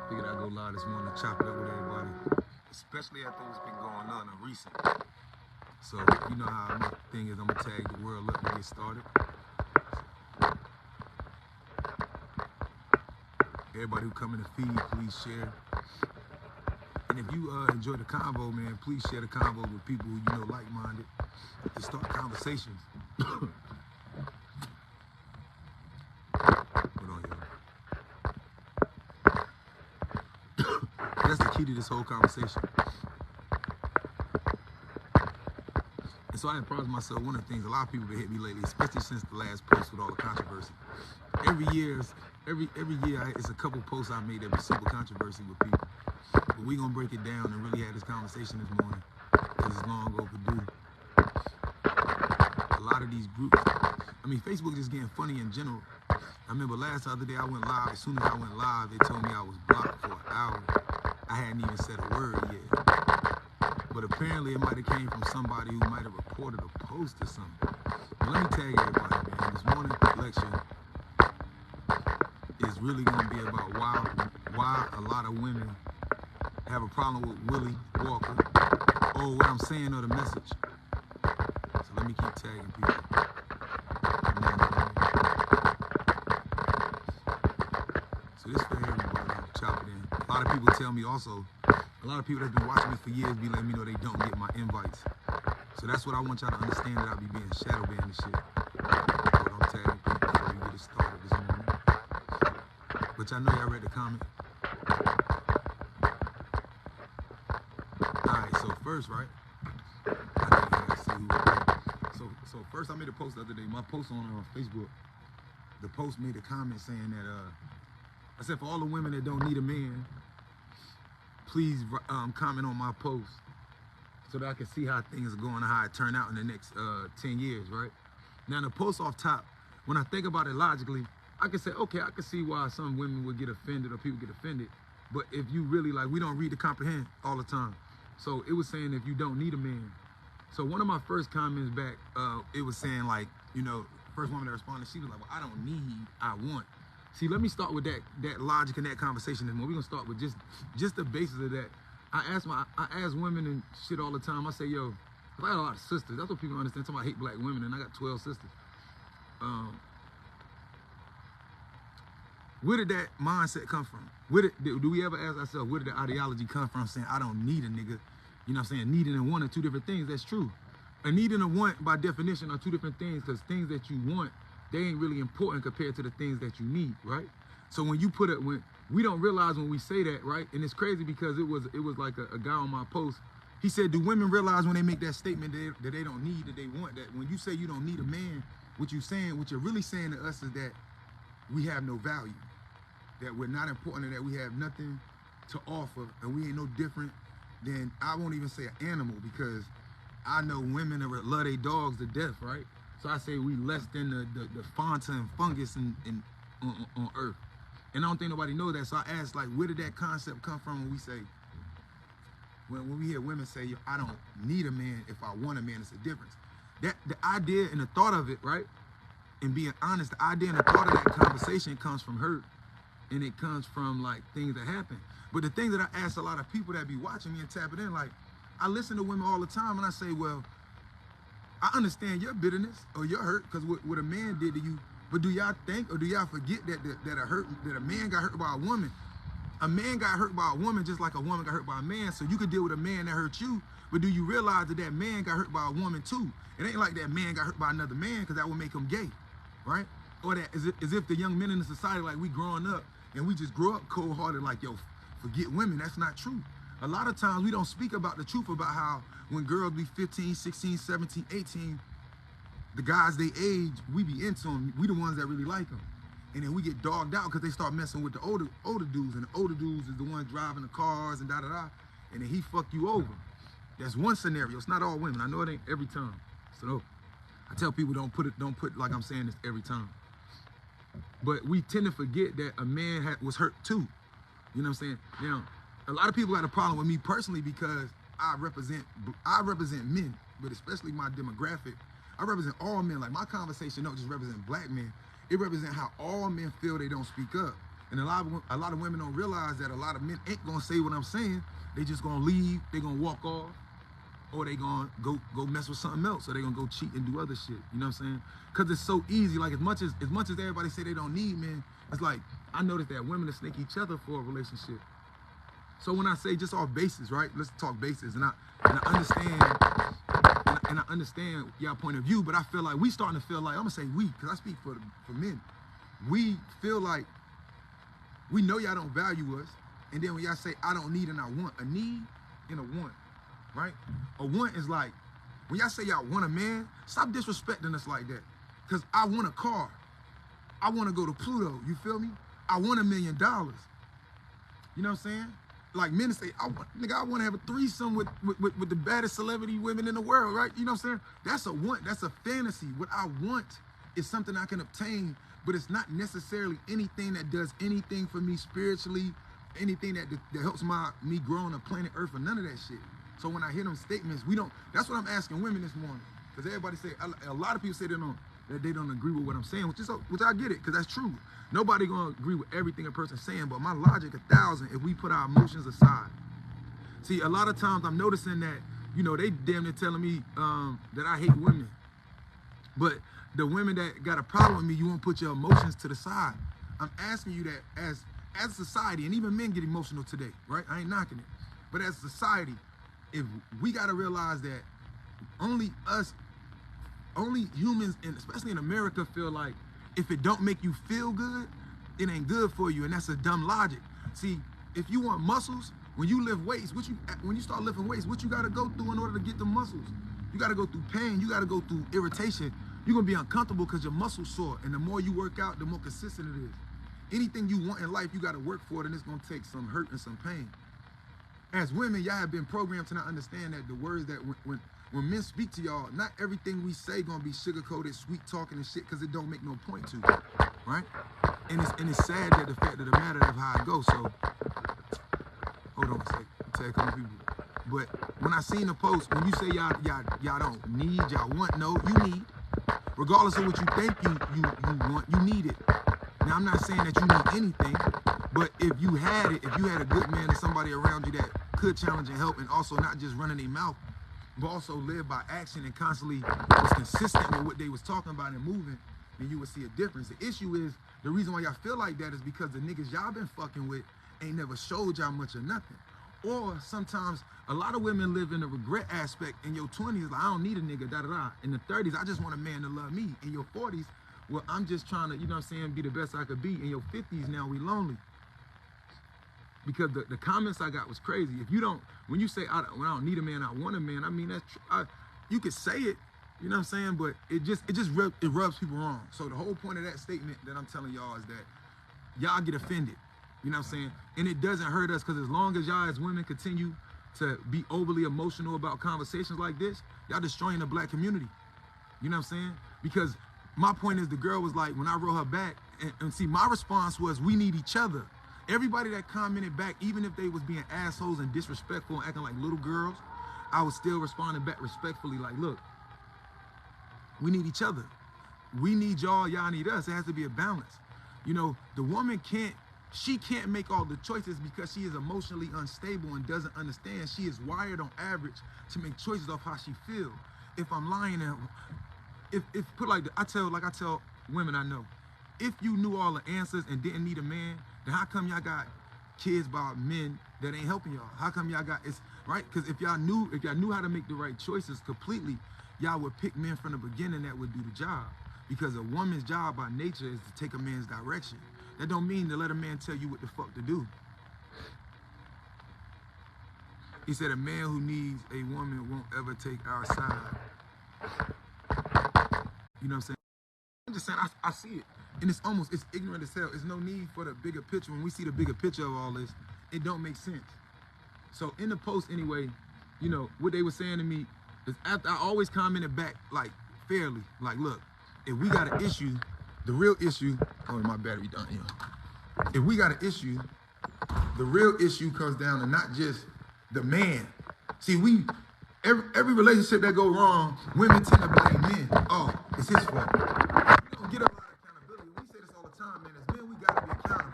Figured I'd go live this morning to chop it up with everybody, especially after what's been going on in recent. So, you know how my thing is, I'm gonna tag the world up to get started. Everybody who come in the feed, please share. And if you enjoy the convo, man, please share the convo with people who you know like-minded to start conversations. Hold on, y'all. That's the key to this whole conversation. And so I had promised myself one of the things, a lot of people have hit me lately, especially since the last post with all the controversy. Every year, it's a couple posts I made every single controversy with people. But we gonna break it down and really have this conversation this morning because it's long overdue. A lot of these groups, I mean, Facebook is just getting funny in general. I remember the other day I went live. As soon as I went live, they told me I was blocked for an hour. I hadn't even said a word yet. But apparently it might have came from somebody who might have reported a post or something. But let me tag everybody, man. This morning election is really gonna be about why a lot of women have a problem with Willie Walker, or what I'm saying, or the message. So let me keep tagging people. So this for everybody, chop it in. A lot of people tell me also, a lot of people that's been watching me for years be letting me know they don't get my invites. So that's what I want y'all to understand, that I'll be being shadow banned and shit. But I'm tagging people before we get it started this morning. But y'all know y'all read the comment. Alright, so first, right? So first I made a post the other day. My post on Facebook, the post made a comment saying that I said, for all the women that don't need a man, please comment on my post so that I can see how things are going and how it turn out in the next 10 years, right? Now the post off top, when I think about it logically, I can say, okay, I can see why some women would get offended or people get offended. But if you really, like, we don't read to comprehend all the time. So it was saying if you don't need a man. So one of my first comments back, it was saying, like, you know, first woman that responded, she was like, well, I don't need, I want. See, let me start with that logic and that conversation. And we're gonna start with just the basis of that. I ask women and shit all the time. I say, yo, I got a lot of sisters. That's what people understand. Somebody hate black women, and I got 12 sisters. Where did that mindset come from? Do we ever ask ourselves, where did the ideology come from, saying I don't need a nigga? You know what I'm saying? Needing and wanting, two different things. That's true. A need and a want, by definition, are two different things, because things that you want, they ain't really important compared to the things that you need, right? So when you put it, when we don't realize when we say that, right? And it's crazy because it was like a guy on my post. He said, do women realize when they make that statement that they don't need, that they want, that when you say you don't need a man, what you're really saying to us is that we have no value, that we're not important, and that we have nothing to offer, and we ain't no different than, I won't even say an animal, because I know women that love their dogs to death, right? So I say we less than the fonta and fungus on earth. And I don't think nobody knows that. So I asked, like, where did that concept come from when we say, when we hear women say, I don't need a man, if I want a man, it's a difference. That the idea and the thought of it, right? And being honest, the idea and the thought of that conversation comes from hurt. And it comes from, like, things that happen. But the thing that I ask a lot of people that be watching me and tapping in, like, I listen to women all the time and I say, well, I understand your bitterness or your hurt because what a man did to you, but do y'all think or do y'all forget that a man got hurt by a woman? A man got hurt by a woman just like a woman got hurt by a man. So you could deal with a man that hurt you, but do you realize that man got hurt by a woman too? It ain't like that man got hurt by another man, because that would make him gay, right? Or that as if the young men in the society, like, we growing up and we just grow up cold-hearted, like, yo, forget women. That's not true. A lot of times we don't speak about the truth about how when girls be 15, 16, 17, 18, the guys they age, we be into them. We the ones that really like them. And then we get dogged out because they start messing with the older dudes. And the older dudes is the ones driving the cars and da-da-da. And then he fuck you over. That's one scenario. It's not all women. I know it ain't every time. So no, I tell people don't put like I'm saying this every time. But we tend to forget that a man was hurt too. You know what I'm saying? Now, a lot of people got a problem with me personally because I represent men, but especially my demographic. I represent all men. Like, my conversation don't just represent black men. It represents how all men feel they don't speak up. And a lot of women don't realize that a lot of men ain't gonna say what I'm saying. They just gonna leave, they gonna walk off, or they gonna go mess with something else, or they gonna go cheat and do other shit. You know what I'm saying? Cause it's so easy. Like as much as everybody say they don't need men, it's like I noticed that women snake each other for a relationship. So when I say just off basis, right? Let's talk basis, and I understand y'all point of view, but I feel like we starting to feel like, I'm gonna say we, cause I speak for men. We feel like we know y'all don't value us, and then when y'all say I don't need and I want, a need and a want, right? A want is like when y'all say y'all want a man, stop disrespecting us like that, cause I want a car, I want to go to Pluto. You feel me? I want $1 million. You know what I'm saying? Like men say, I want to have a threesome with the baddest celebrity women in the world, right? You know what I'm saying? That's a want, that's a fantasy. What I want is something I can obtain, but it's not necessarily anything that does anything for me spiritually, anything that helps me grow on the planet Earth, or none of that shit. So when I hear them statements, that's what I'm asking women this morning. Because everybody say, a lot of people say that they don't agree with what I'm saying, which I get it, because that's true. Nobody gonna agree with everything a person's saying, but my logic 1,000 if we put our emotions aside. See, a lot of times I'm noticing that, they damn near telling me that I hate women. But the women that got a problem with me, you won't put your emotions to the side. I'm asking you that as a society, and even men get emotional today, right? I ain't knocking it. But as a society, if we gotta realize that only humans, and especially in America, feel like if it don't make you feel good, it ain't good for you, and that's a dumb logic. See, if you want muscles, when you lift weights, when you start lifting weights, what you gotta go through in order to get the muscles? You gotta go through pain, you gotta go through irritation. You're gonna be uncomfortable because your muscles sore, and the more you work out, the more consistent it is. Anything you want in life, you gotta work for it, and it's gonna take some hurt and some pain. As women, y'all have been programmed to not understand that the words that when men speak to y'all, not everything we say gonna be sugar-coated, sweet talking and shit, because it don't make no point to, right? And it's sad that the fact of the matter of how it goes. So, hold on a second, tell a couple people. But when I seen the post, when you say y'all don't need, y'all want, no, you need. Regardless of what you think you want, you need it. Now, I'm not saying that you need anything, but if you had a good man and somebody around you that could challenge and help, and also not just running their mouth, but also live by action and constantly was consistent with what they was talking about and moving, then you would see a difference. The issue is, the reason why y'all feel like that is because the niggas y'all been fucking with ain't never showed y'all much or nothing. Or sometimes a lot of women live in a regret aspect. In your 20s, like, I don't need a nigga, da-da-da. In the 30s, I just want a man to love me. In your 40s, well, I'm just trying to, be the best I could be. In your 50s now, we lonely. Because the comments I got was crazy. If you don't, when you say, I don't need a man, I want a man, I mean, that's true. You could say it, you know what I'm saying? But it rubs people wrong. So the whole point of that statement that I'm telling y'all is that y'all get offended, you know what I'm saying? And it doesn't hurt us, because as long as y'all as women continue to be overly emotional about conversations like this, y'all destroying the black community. You know what I'm saying? Because my point is, the girl was like, when I wrote her back, and see, my response was, we need each other. Everybody that commented back, even if they was being assholes and disrespectful and acting like little girls, I was still responding back respectfully, like, look, we need each other. We need y'all, y'all need us. It has to be a balance. The woman can't make all the choices because she is emotionally unstable and doesn't understand. She is wired on average to make choices off how she feels. If I'm lying, if put like I tell women I know, if you knew all the answers and didn't need a man, then how come y'all got kids by men that ain't helping y'all? How come y'all got, it's right? Because if y'all knew how to make the right choices completely, y'all would pick men from the beginning that would do the job. Because a woman's job by nature is to take a man's direction. That don't mean to let a man tell you what the fuck to do. He said a man who needs a woman won't ever take our side. You know what I'm saying? I'm just saying, I see it. And it's ignorant as hell. There's no need for the bigger picture. When we see the bigger picture of all this, it don't make sense. So in the post anyway, what they were saying to me is, after I always commented back, like, fairly, like, look, if we got an issue, the real issue, oh, my battery done here. If we got an issue, the real issue comes down to not just the man. See, every relationship that go wrong, women tend to blame men. Oh, it's his fault. We don't get a lot of accountability. We say this all the time, man. As men, we gotta be accountable.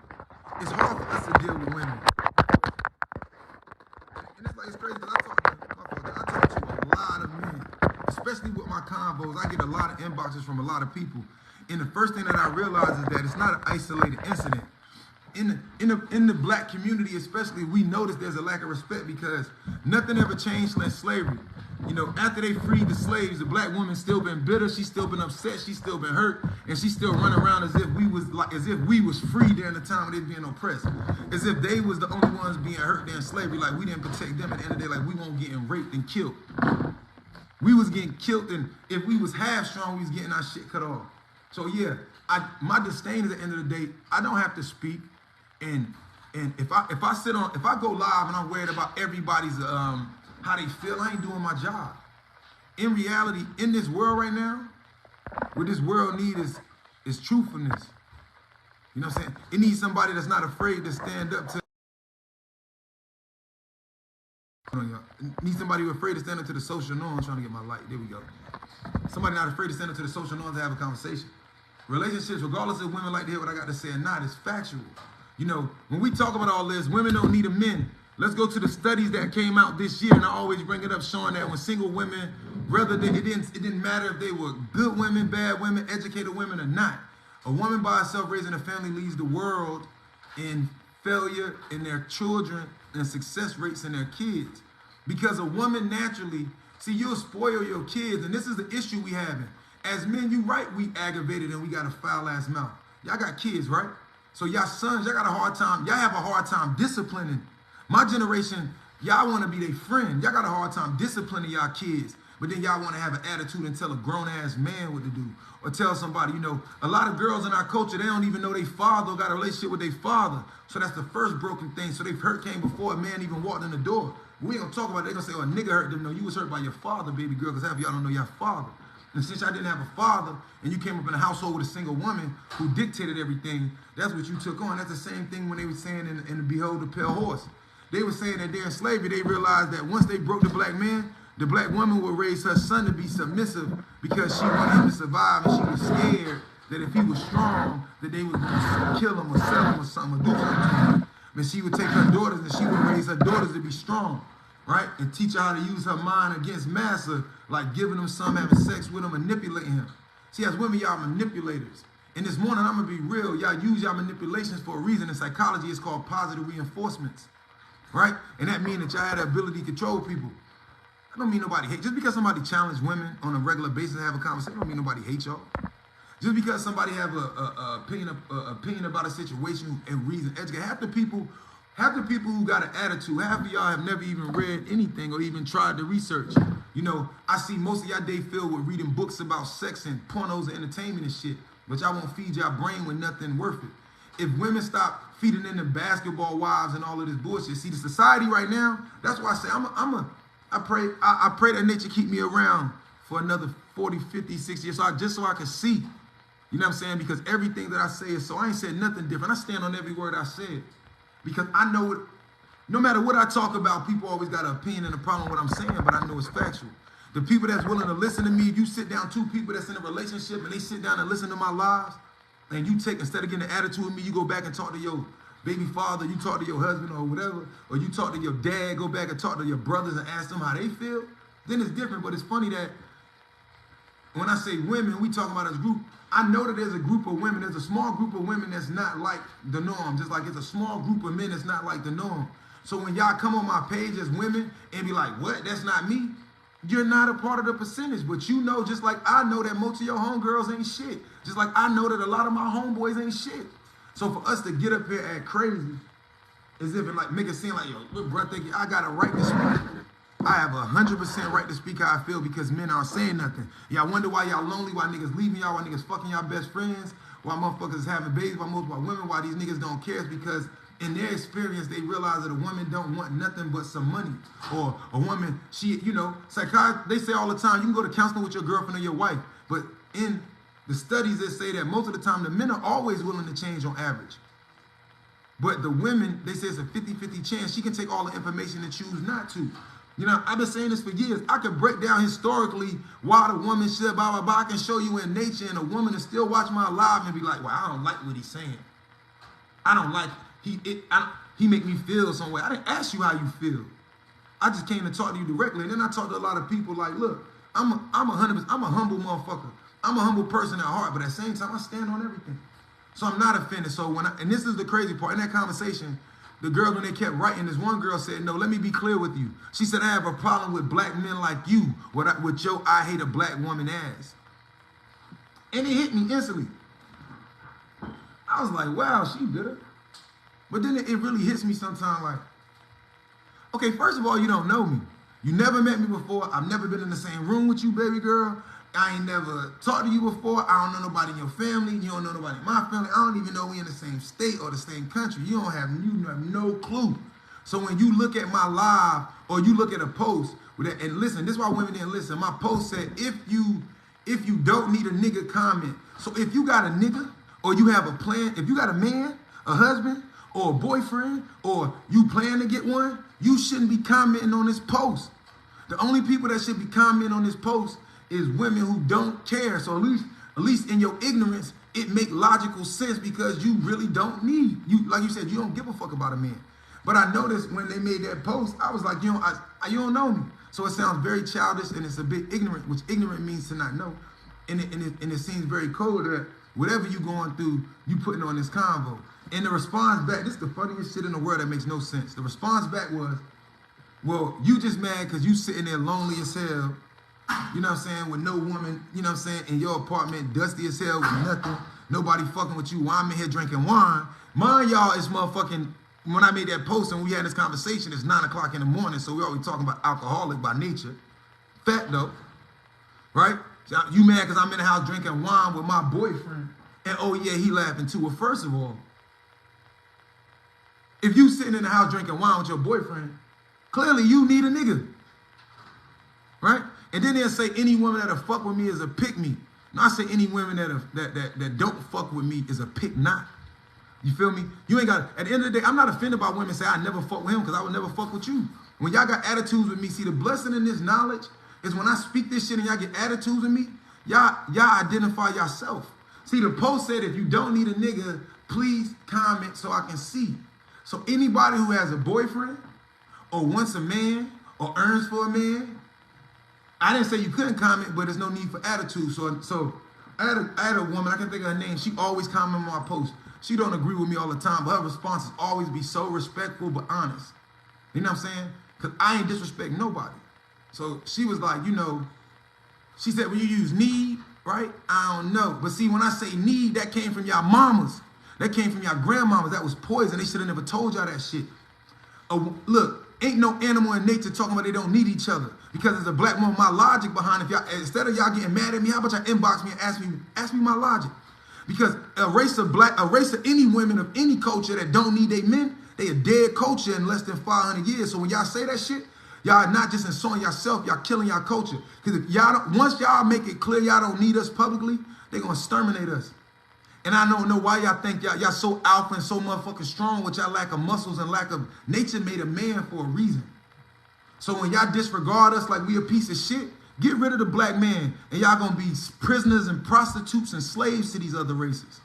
convos, I get a lot of inboxes from a lot of people. And the first thing that I realize is that it's not an isolated incident. In the black community especially, we notice there's a lack of respect because nothing ever changed since slavery. You know, after they freed the slaves, the black woman still been bitter, she's still been upset, she's still been hurt, and she's still running around as if we was free during the time of they being oppressed. As if they was the only ones being hurt during slavery, like we didn't protect them at the end of the day, like we weren't getting raped and killed. We was getting killed, and if we was half strong, we was getting our shit cut off. So yeah, my disdain is at the end of the day, I don't have to speak. And if I go live and I'm worried about everybody's how they feel, I ain't doing my job. In reality, in this world right now, what this world needs is truthfulness. You know what I'm saying? It needs somebody that's not afraid to stand up to. It needs somebody who's afraid to stand up to the social norms. I'm trying to get my light. There we go. Somebody not afraid to stand up to the social norms to have a conversation. Relationships, regardless of women like to hear what I got to say or not, is factual. You know, when we talk about all this, women don't need a men. Let's go to the studies that came out this year, and I always bring it up, showing that when single women, it didn't matter if they were good women, bad women, educated women or not. A woman by herself raising a family leads the world in failure in their children and success rates in their kids. Because a woman naturally, see, you'll spoil your kids, and this is the issue we having. As men, you right, we aggravated and we got a foul ass mouth. Y'all got kids, right? So y'all sons, y'all got a hard time. Y'all have a hard time disciplining. My generation, y'all want to be their friend. Y'all got a hard time disciplining y'all kids. But then y'all want to have an attitude and tell a grown-ass man what to do. Or tell somebody, you know, a lot of girls in our culture, they don't even know their father or got a relationship with their father. So that's the first broken thing. So they've hurt came before a man even walked in the door. We ain't going to talk about it. They're going to say, oh, a nigga hurt them. No, you was hurt by your father, baby girl, because half of y'all don't know your father. And since y'all didn't have a father and you came up in a household with a single woman who dictated everything, that's what you took on. That's the same thing when they were saying in the Behold the Pale Horse. They were saying that during slavery, they realized that once they broke the black man, the black woman would raise her son to be submissive because she wanted him to survive, and she was scared that if he was strong, that they would kill him or sell him or something or do something to him. But she would take her daughters and she would raise her daughters to be strong, right? And teach her how to use her mind against massa, like giving them some, having sex with him, manipulating him. See, as women, y'all manipulators. And this morning, I'm going to be real. Y'all use y'all manipulations for a reason. In psychology, it's called positive reinforcements, right? And that means that y'all have the ability to control people. I don't mean nobody hate. Just because somebody challenge women on a regular basis and have a conversation, I don't mean nobody hate y'all. Just because somebody have a opinion about a situation and reason, educate. Half the people who got an attitude, half of y'all have never even read anything or even tried to research. You know, I see most of y'all day filled with reading books about sex and pornos and entertainment and shit, but y'all won't feed y'all brain with nothing worth it. If women stop feeding into basketball wives and all of this bullshit, see the society right now, that's why I say I pray that nature keep me around for another 40, 50, 60 years, just so I can see. You know what I'm saying? Because everything that I say is so, I ain't said nothing different. I stand on every word I said. Because I know it, no matter what I talk about, people always got an opinion and a problem with what I'm saying, but I know it's factual. The people that's willing to listen to me, if you sit down, two people that's in a relationship and they sit down and listen to my lives, and you take, instead of getting an attitude with me, you go back and talk to your baby father, you talk to your husband or whatever, or you talk to your dad, go back and talk to your brothers and ask them how they feel, then it's different. But it's funny that when I say women, we talk about as a group, I know that there's a group of women, there's a small group of women that's not like the norm, just like it's a small group of men that's not like the norm. So when y'all come on my page as women and be like, what, that's not me, you're not a part of the percentage. But you know, just like I know that most of your homegirls ain't shit, just like I know that a lot of my homeboys ain't shit. So for us to get up here and crazy, as if it like make it seem like, yo, look, bro, thinking I got a right to speak. I have 100% right to speak how I feel because men aren't saying nothing. Y'all wonder why y'all lonely, why niggas leaving y'all, why niggas fucking y'all best friends, why motherfuckers is having babies, why women, why these niggas don't care. It's because in their experience, they realize that a woman don't want nothing but some money. Or a woman, she, you know, they say all the time, you can go to counseling with your girlfriend or your wife. But in the studies, they say that most of the time, the men are always willing to change on average. But the women, they say it's a 50-50 chance. She can take all the information and choose not to. You know, I've been saying this for years. I could break down historically why the woman should, blah, blah, blah. I can show you in nature, and a woman will still watch my live and be like, well, I don't like what he's saying. I don't like, he make me feel some way. I didn't ask you how you feel. I just came to talk to you directly. And then I talked to a lot of people like, look, I'm a humble motherfucker. I'm a humble person at heart, but at the same time, I stand on everything. So I'm not offended. So and this is the crazy part, in that conversation, the girls, when they kept writing, this one girl said, no, let me be clear with you. She said, I have a problem with black men like you, with your I hate a black woman ass. And it hit me instantly. I was like, wow, she bitter. But then it really hits me sometimes like, okay, first of all, you don't know me. You never met me before. I've never been in the same room with you, baby girl. I ain't never talked to you before. I don't know nobody in your family. You don't know nobody in my family. I don't even know we in the same state or the same country. You have no clue. So when you look at my live or you look at a post, and listen, this is why women didn't listen. My post said, if you don't need a nigga, comment. So if you got a nigga or you have a plan, if you got a man, a husband, or a boyfriend, or you plan to get one, you shouldn't be commenting on this post. The only people that should be commenting on this post is women who don't care. So at least in your ignorance, it make logical sense because you really don't need, like you said, you don't give a fuck about a man. But I noticed when they made that post, I was like, you don't know me. So it sounds very childish and it's a bit ignorant, which ignorant means to not know. And it seems very cold that whatever you going through, you putting on this convo. And the response back, this is the funniest shit in the world that makes no sense. The response back was, well, you just mad because you sitting there lonely as hell, you know what I'm saying, with no woman, you know what I'm saying, in your apartment, dusty as hell with nothing, nobody fucking with you while I'm in here drinking wine. Mind y'all, it's motherfucking, when I made that post and we had this conversation, it's 9 o'clock in the morning, so we always talking about alcoholic by nature. Fat though, right? So you mad because I'm in the house drinking wine with my boyfriend, and oh yeah, he laughing too. Well, first of all, if you sitting in the house drinking wine with your boyfriend, clearly you need a nigga, right? And then they'll say any woman that'll fuck with me is a pick me. No, I say any women that don't fuck with me is a pick not. You feel me? You ain't got, at the end of the day, I'm not offended by women say I never fuck with him because I would never fuck with you. When y'all got attitudes with me, see the blessing in this knowledge is when I speak this shit and y'all get attitudes with me, y'all identify yourself. See, the post said if you don't need a nigga, please comment so I can see. So anybody who has a boyfriend or wants a man or earns for a man, I didn't say you couldn't comment, but there's no need for attitude. So I had a woman, I can't think of her name, she always comment on my posts. She don't agree with me all the time, but her responses always be so respectful but honest. You know what I'm saying? Because I ain't disrespect nobody. So she was like, you know, she said, when you use need, right? I don't know. But see, when I say need, that came from y'all mamas. That came from y'all grandmamas. That was poison. They should have never told y'all that shit. Look, ain't no animal in nature talking about they don't need each other. Because as a black woman, my logic behind, if y'all, instead of y'all getting mad at me, how about y'all inbox me and ask me my logic? Because a race of any women of any culture that don't need their men, they a dead culture in less than 500 years. So when y'all say that shit, y'all not just insulting yourself, y'all killing y'all culture. Because if y'all don't, once y'all make it clear y'all don't need us publicly, they gonna exterminate us. And I don't know why y'all think y'all so alpha and so motherfucking strong with y'all lack of muscles and lack of nature made a man for a reason. So when y'all disregard us like we a piece of shit, get rid of the black man and y'all gonna be prisoners and prostitutes and slaves to these other races.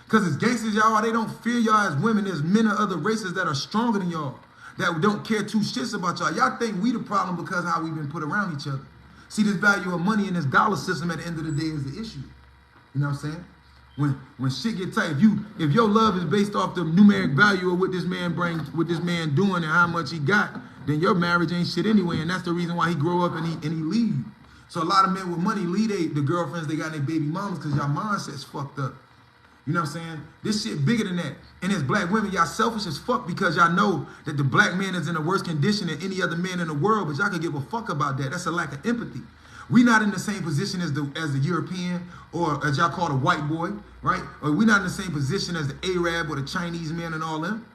Because as gangsters y'all are, they don't fear y'all as women. There's men of other races that are stronger than y'all, that don't care two shits about y'all. Y'all think we the problem because of how we've been put around each other. See, this value of money in this dollar system at the end of the day is the issue. You know what I'm saying? When shit get tight, if your love is based off the numeric value of what this man brings, what this man doing and how much he got, then your marriage ain't shit anyway. And that's the reason why he grow up and he leave. So a lot of men with money leave the girlfriends they got their baby mamas because y'all mindset's fucked up. You know what I'm saying? This shit bigger than that. And as black women, y'all selfish as fuck because y'all know that the black man is in a worse condition than any other man in the world, but y'all can give a fuck about that. That's a lack of empathy. We not in the same position as the European, or as y'all call the white boy, right? Or we not in the same position as the Arab or the Chinese man and all them,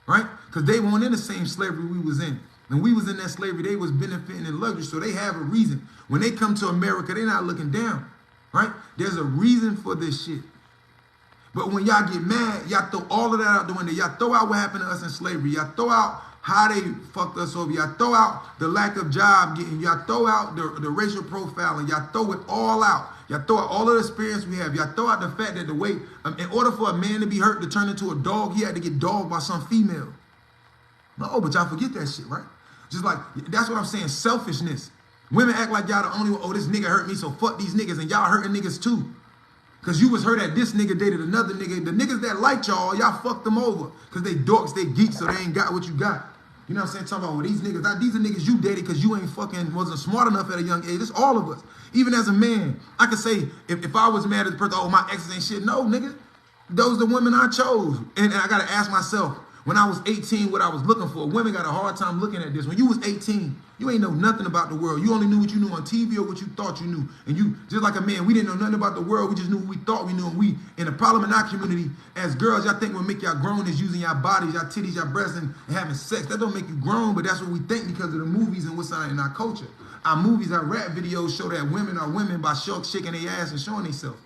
right? Because they weren't in the same slavery we was in. When we was in that slavery, they was benefiting in luxury, so they have a reason. When they come to America, they're not looking down, right? There's a reason for this shit. But when y'all get mad, y'all throw all of that out the window. Y'all throw out what happened to us in slavery. Y'all throw out how they fucked us over. Y'all throw out the lack of job getting. Y'all throw out the racial profiling. Y'all throw it all out. Y'all throw out all of the experience we have. Y'all throw out the fact that the way, in order for a man to be hurt, to turn into a dog, he had to get dogged by some female. No, but y'all forget that shit, right? Just like, that's what I'm saying, selfishness. Women act like y'all the only one, oh, this nigga hurt me, so fuck these niggas, and y'all hurting niggas too. Because you was hurt that this nigga dated another nigga. The niggas that liked y'all fucked them over. Because they dorks, they geeks, so they ain't got what you got. You know what I'm saying? Talking about, well, these niggas, these are niggas you dated because you ain't fucking, wasn't smart enough at a young age. It's all of us. Even as a man, I could say, if I was mad at the person, oh, my exes ain't shit. No, nigga. Those are the women I chose. And I got to ask myself, when I was 18, what I was looking for. Women got a hard time looking at this. When you was 18, you ain't know nothing about the world. You only knew what you knew on TV or what you thought you knew. And you, just like a man, we didn't know nothing about the world. We just knew what we thought we knew. And the problem in our community, as girls, y'all think what make y'all grown is using y'all bodies, y'all titties, y'all breasts, and having sex. That don't make you grown, but that's what we think because of the movies and what's in our culture. Our movies, our rap videos show that women are women by shaking their ass and showing themselves.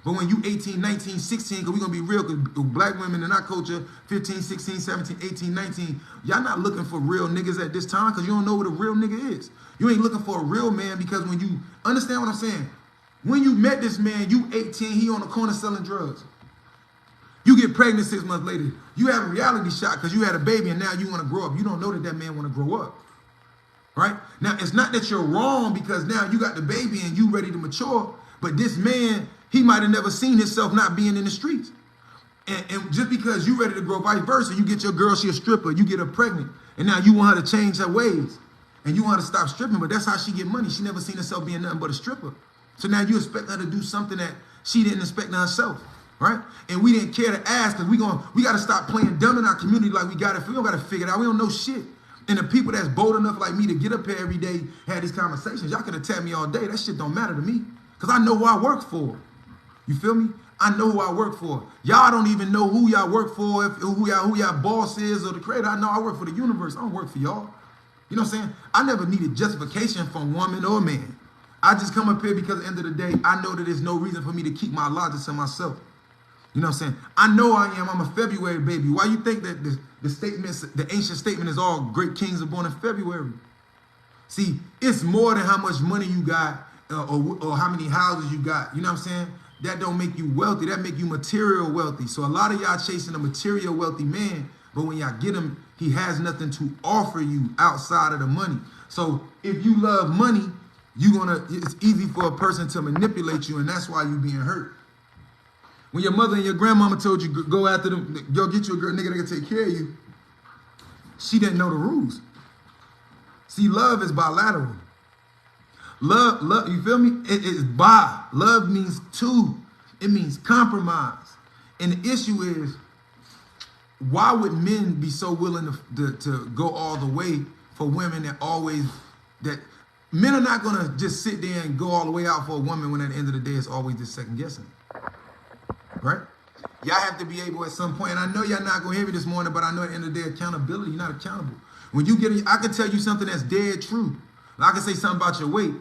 But when you 18, 19, 16, because we're going to be real, because black women in our culture, 15, 16, 17, 18, 19, y'all not looking for real niggas at this time because you don't know what a real nigga is. You ain't looking for a real man because when you, understand what I'm saying? When you met this man, you 18, he on the corner selling drugs. You get pregnant 6 months later. You have a reality shock because you had a baby and now you want to grow up. You don't know that man want to grow up. Right? Now, it's not that you're wrong because now you got the baby and you ready to mature, but this man, he might have never seen himself not being in the streets. And just because you ready to grow, vice versa, you get your girl, she a stripper, you get her pregnant, and now you want her to change her ways, and you want her to stop stripping, but that's how she get money. She never seen herself being nothing but a stripper. So now you expect her to do something that she didn't expect in herself, right? And we didn't care to ask, because we got to stop playing dumb in our community like we got it. We don't got to figure it out. We don't know shit. And the people that's bold enough like me to get up here every day, had these conversations, y'all could attack me all day. That shit don't matter to me, because I know who I work for. You feel me? I know who I work for. Y'all don't even know who y'all work for, who y'all boss is or the creator. I know I work for the universe. I don't work for y'all. You know what I'm saying? I never needed justification from woman or man. I just come up here because at the end of the day, I know that there's no reason for me to keep my logic to myself. You know what I'm saying? I know I am. I'm a February baby. Why you think that the ancient statement is all great kings are born in February? See, it's more than how much money you got or how many houses you got. You know what I'm saying? That don't make you wealthy. That make you material wealthy. So a lot of y'all chasing a material wealthy man, but when y'all get him, he has nothing to offer you outside of the money. So if you love money, it's easy for a person to manipulate you, and that's why you being hurt. When your mother and your grandmama told you go after them, go get you a girl nigga that can take care of you, she didn't know the rules. See, love is bilateral. Love, you feel me? It is bi. Love means two. It means compromise. And the issue is, why would men be so willing to go all the way for women that men are not going to just sit there and go all the way out for a woman when at the end of the day it's always just second guessing. Right? Y'all have to be able at some point, and I know y'all not going to hear me this morning, but I know at the end of the day, accountability, you're not accountable. When you get, I can tell you something that's dead true. I can say something about your weight,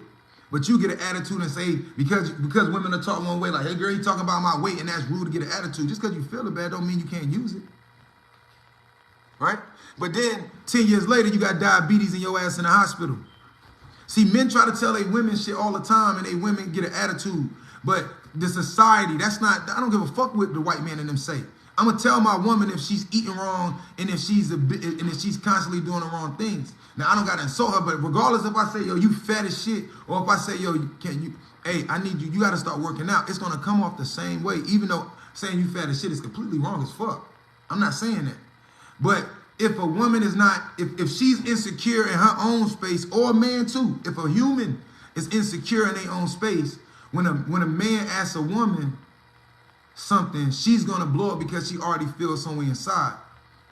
but you get an attitude and say, because women are talking one way, like, hey girl, you talking about my weight, and that's rude to get an attitude. Just because you feel it bad don't mean you can't use it. Right? But then 10 years later, you got diabetes and your ass in the hospital. See, men try to tell their women shit all the time, and they women get an attitude. But the society, that's not, I don't give a fuck what the white man and them say. I'm gonna tell my woman if she's eating wrong and if she's constantly doing the wrong things. Now I don't gotta insult her, but regardless if I say, yo, you fat as shit, or if I say, yo, hey, I need you gotta start working out, it's gonna come off the same way, even though saying you fat as shit is completely wrong as fuck. I'm not saying that. But if a woman is not, if she's insecure in her own space, or a man too, if a human is insecure in their own space, when a man asks a woman something, she's gonna blow up because she already feels some way inside.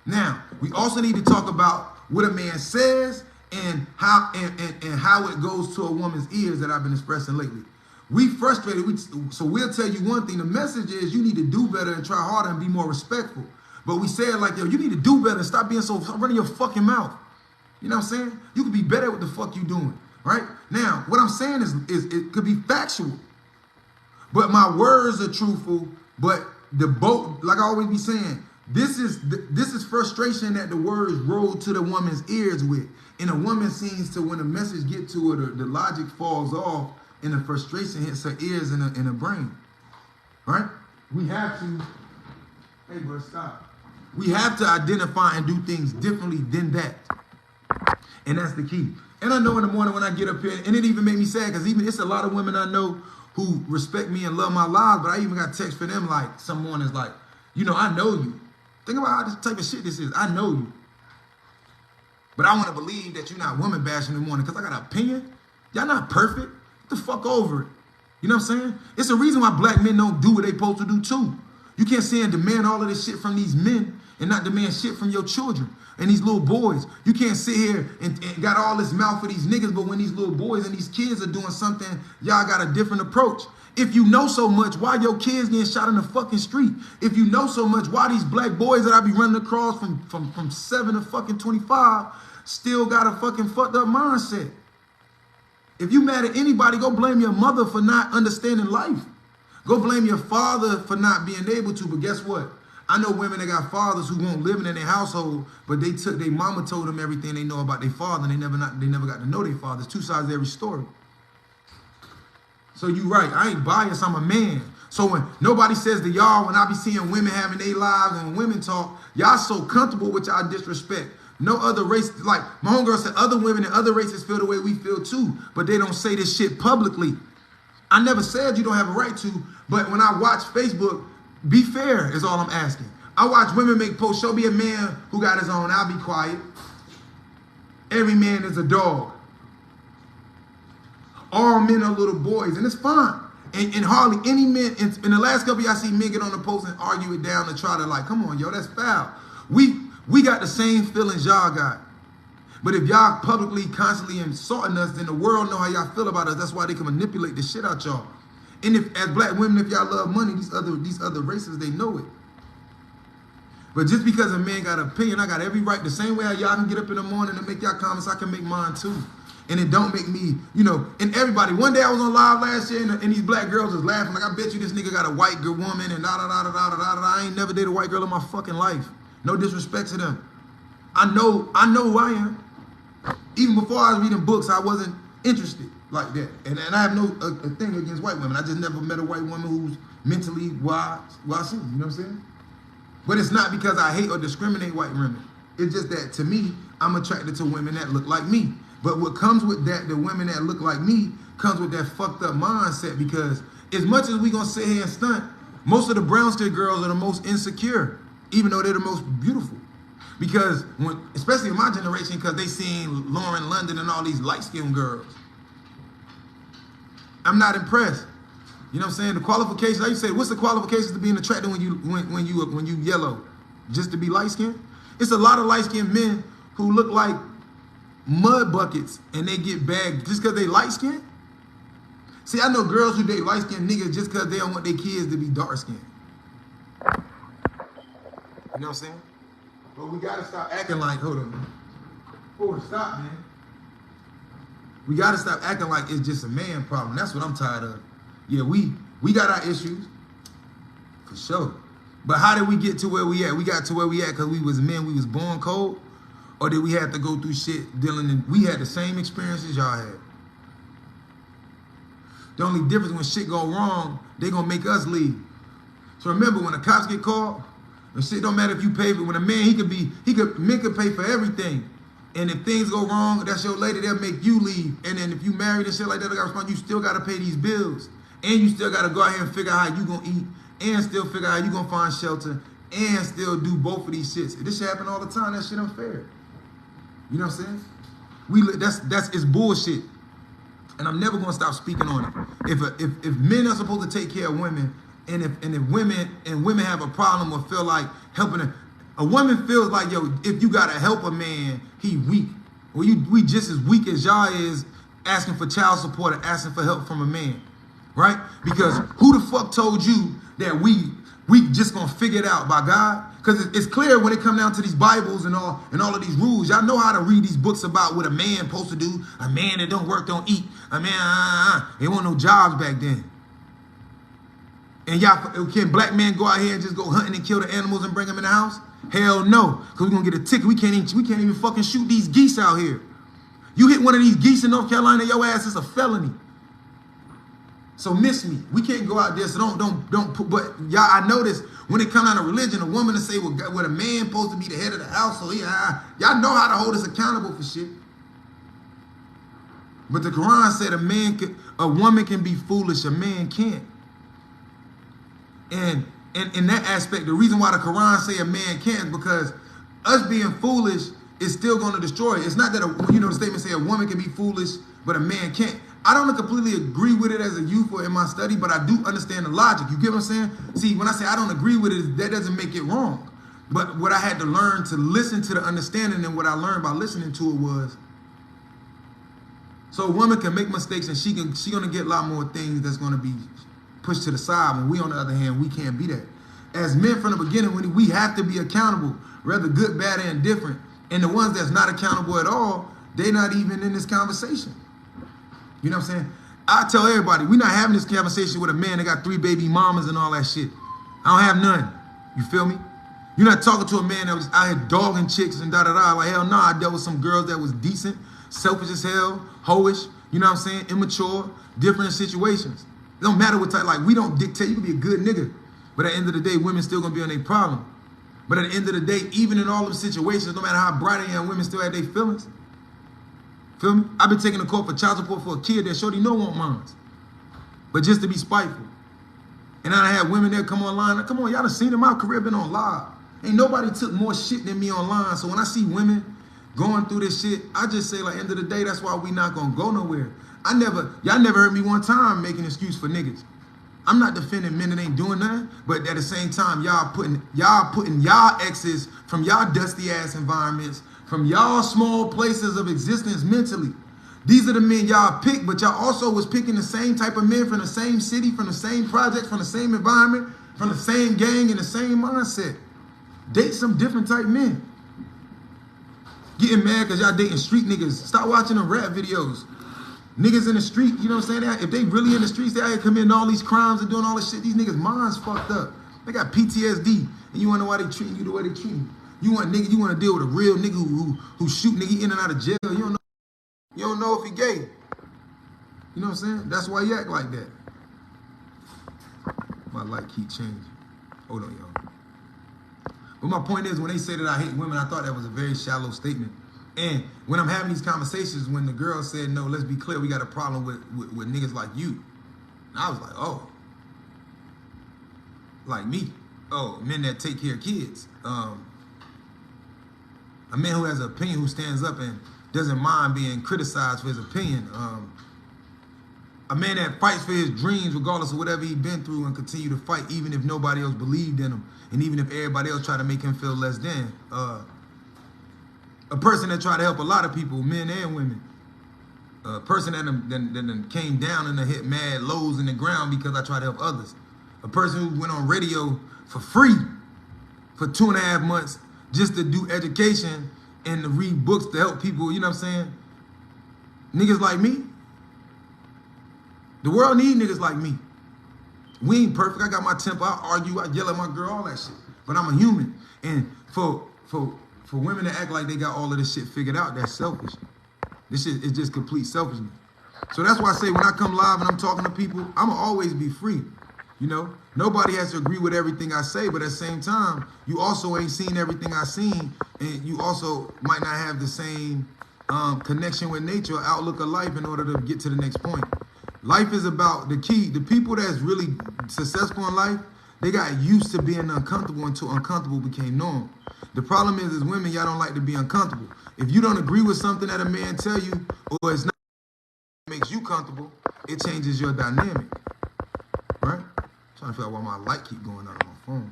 Now, we also need to talk about what a man says and how it goes to a woman's ears that I've been expressing lately. We frustrated, so we'll tell you one thing. The message is you need to do better and try harder and be more respectful. But we say it like, yo, you need to do better and stop being so running your fucking mouth. You know what I'm saying? You could be better at what the fuck you doing, right? Now, what I'm saying is it could be factual. But my words are truthful, but the boat, like I always be saying, this is frustration that the words roll to the woman's ears with. And a woman seems to, when the message get to her, the logic falls off and the frustration hits her ears and her brain, right? We have to, hey bro, stop. We have to identify and do things differently than that. And that's the key. And I know in the morning when I get up here, and it even made me sad because even it's a lot of women I know who respect me and love my lives, but I even got text for them like some mornings like, you know, I know you. Think about how this type of shit this is. I know you. But I want to believe that you're not woman bashing in the morning because I got an opinion. Y'all not perfect. Get the fuck over it. You know what I'm saying? It's a reason why black men don't do what they supposed to do too. You can't sit and demand all of this shit from these men and not demand shit from your children and these little boys. You can't sit here and got all this mouth for these niggas, but when these little boys and these kids are doing something, y'all got a different approach. If you know so much, why your kids getting shot in the fucking street? If you know so much, why these black boys that I be running across from 7 to fucking 25 still got a fucking fucked up mindset? If you mad at anybody, go blame your mother for not understanding life. Go blame your father for not being able to. But guess what? I know women that got fathers who won't live in their household, but their mama told them everything they know about their father, and they never got to know their father. There's two sides to every story. So you right, I ain't biased, I'm a man. So when nobody says to y'all, when I be seeing women having their lives and when women talk, y'all so comfortable with y'all disrespect. No other race, like my homegirl said, other women and other races feel the way we feel too, but they don't say this shit publicly. I never said you don't have a right to, but when I watch Facebook, be fair is all I'm asking. I watch women make posts, show me a man who got his own, I'll be quiet. Every man is a dog. All men are little boys, and it's fine. And hardly any men, in the last couple of years, I see men get on the post and argue it down and try to like, come on, yo, that's foul. We got the same feelings y'all got. But if y'all publicly, constantly insulting us, then the world know how y'all feel about us. That's why they can manipulate the shit out y'all. And if, as black women, if y'all love money, these other races, they know it. But just because a man got an opinion, I got every right. The same way how y'all can get up in the morning and make y'all comments, I can make mine too. And it don't make me, you know, and everybody, one day I was on live last year and these black girls was laughing like, I bet you this nigga got a white girl woman and da-da-da-da-da-da-da. I ain't never dated a white girl in my fucking life. No disrespect to them. I know who I am. Even before I was reading books, I wasn't interested like that. And I have no a thing against white women. I just never met a white woman who's mentally wise, you know what I'm saying? But it's not because I hate or discriminate white women. It's just that to me, I'm attracted to women that look like me. But what comes with that, the women that look like me, comes with that fucked up mindset because as much as we gonna sit here and stunt, most of the brown skin girls are the most insecure, even though they're the most beautiful. Because, especially in my generation, because they seen Lauren London and all these light-skinned girls. I'm not impressed. You know what I'm saying? The qualifications, like you said, what's the qualifications to being attracted when you yellow? Just to be light-skinned? It's a lot of light-skinned men who look like mud buckets and they get bagged just because they light-skinned. See, I know girls who date light-skinned niggas just because they don't want their kids to be dark-skinned. You know what I'm saying? But we gotta stop acting like, hold on, man. Oh, stop, man. We gotta stop acting like it's just a man problem. That's what I'm tired of. Yeah, we got our issues, for sure. But how did we get to where we at? We got to where we at because we was men, we was born cold, or did we have to go through shit dealing in, we had the same experiences y'all had. The only difference when shit go wrong, they gonna make us leave. So remember when the cops get called, and shit don't matter if you pay for it. When a man, men could pay for everything. And if things go wrong, that's your lady, they'll make you leave. And then if you married and shit like that, you still gotta pay these bills. And you still gotta go out here and figure out how you gonna eat, and still figure out how you gonna find shelter, and still do both of these shits. This shit happen all the time, that shit unfair. You know what I'm saying? It's bullshit. And I'm never gonna stop speaking on it. If men are supposed to take care of women, and if women have a problem or feel like helping a woman feels like, yo, if you gotta help a man, he weak. Well, we just as weak as y'all is asking for child support or asking for help from a man, right? Because who the fuck told you that we just gonna figure it out by God? Because it's clear when it come down to these Bibles and all of these rules. Y'all know how to read these books about what a man supposed to do. A man that don't work don't eat. A man, they want no jobs back then. And y'all, can black men go out here and just go hunting and kill the animals and bring them in the house? Hell no, because we're gonna get a ticket. We can't even fucking shoot these geese out here. You hit one of these geese in North Carolina, your ass is a felony. So miss me. We can't go out there, so don't put, but y'all, I notice when it comes down to religion, a woman to say, well, what a man supposed to be the head of the house, so y'all know how to hold us accountable for shit. But the Quran said a woman can be foolish, a man can't. And in that aspect, the reason why the Quran say a man can't is because us being foolish is still going to destroy it. It's not that, the statement say a woman can be foolish, but a man can't. I don't completely agree with it as a youth or in my study, but I do understand the logic. You get what I'm saying? See, when I say I don't agree with it, that doesn't make it wrong. But what I had to learn to listen to the understanding, and what I learned by listening to it was, so a woman can make mistakes and she gonna get a lot more things that's gonna be pushed to the side. When we, on the other hand, we can't be that. As men from the beginning, when we have to be accountable, whether good, bad, or indifferent. And the ones that's not accountable at all, they're not even in this conversation. You know what I'm saying? I tell everybody, we're not having this conversation with a man that got 3 baby mamas and all that shit. I don't have none. You feel me? You're not talking to a man that was out here dogging chicks and da-da-da. Like, hell no, I dealt with some girls that was decent, selfish as hell, hoish, you know what I'm saying, immature, different situations. It don't matter what type, like, we don't dictate. You can be a good nigga, but at the end of the day, women still gonna be on their problem. But at the end of the day, even in all of the situations, no matter how bright I am, women still have their feelings. Feel me? I've been taking a court for child support for a kid that shorty no want moms, but just to be spiteful. And I had women that come online. Come on, y'all done seen it. My career been on live. Ain't nobody took more shit than me online. So when I see women going through this shit, I just say, like, end of the day, that's why we not gonna go nowhere. Y'all never heard me one time make an excuse for niggas. I'm not defending men that ain't doing nothing, but at the same time, y'all putting y'all exes from y'all dusty ass environments, from y'all small places of existence mentally. These are the men y'all pick, but y'all also was picking the same type of men from the same city, from the same project, from the same environment, from the same gang and the same mindset. Date some different type men. Getting mad because y'all dating street niggas. Stop watching them rap videos. Niggas in the street, you know what I'm saying? If they really in the streets, they out here committing all these crimes and doing all this shit. These niggas' minds fucked up. They got PTSD, and you wonder why they treating you the way they treat you. You want to deal with a real nigga who shoot nigga in and out of jail. You don't know if he gay. You know what I'm saying? That's why you act like that. My light keep changing. Hold on, y'all. But my point is, when they say that I hate women, I thought that was a very shallow statement. And when I'm having these conversations, when the girl said, no, let's be clear, we got a problem with niggas like you. And I was like, oh. Like me. Oh, men that take care of kids. A man who has an opinion, who stands up and doesn't mind being criticized for his opinion. A man that fights for his dreams regardless of whatever he's been through and continue to fight even if nobody else believed in him and even if everybody else tried to make him feel less than. A person that tried to help a lot of people, men and women. A person that came down and hit mad lows in the ground because I tried to help others. A person who went on radio for free for 2.5 months just to do education and to read books to help people, you know what I'm saying? Niggas like me. The world need niggas like me. We ain't perfect. I got my temper. I argue. I yell at my girl, all that shit. But I'm a human. And for women to act like they got all of this shit figured out, that's selfish. This shit is just complete selfishness. So that's why I say when I come live and I'm talking to people, I'ma always be free. You know, nobody has to agree with everything I say, but at the same time, you also ain't seen everything I seen, and you also might not have the same connection with nature or outlook of life in order to get to the next point. Life is about the key. The people that's really successful in life, they got used to being uncomfortable until uncomfortable became normal. The problem is, as women, y'all don't like to be uncomfortable. If you don't agree with something that a man tell you, or it's not makes you comfortable, it changes your dynamic, right? I'm trying to figure out why my light keep going out on my phone.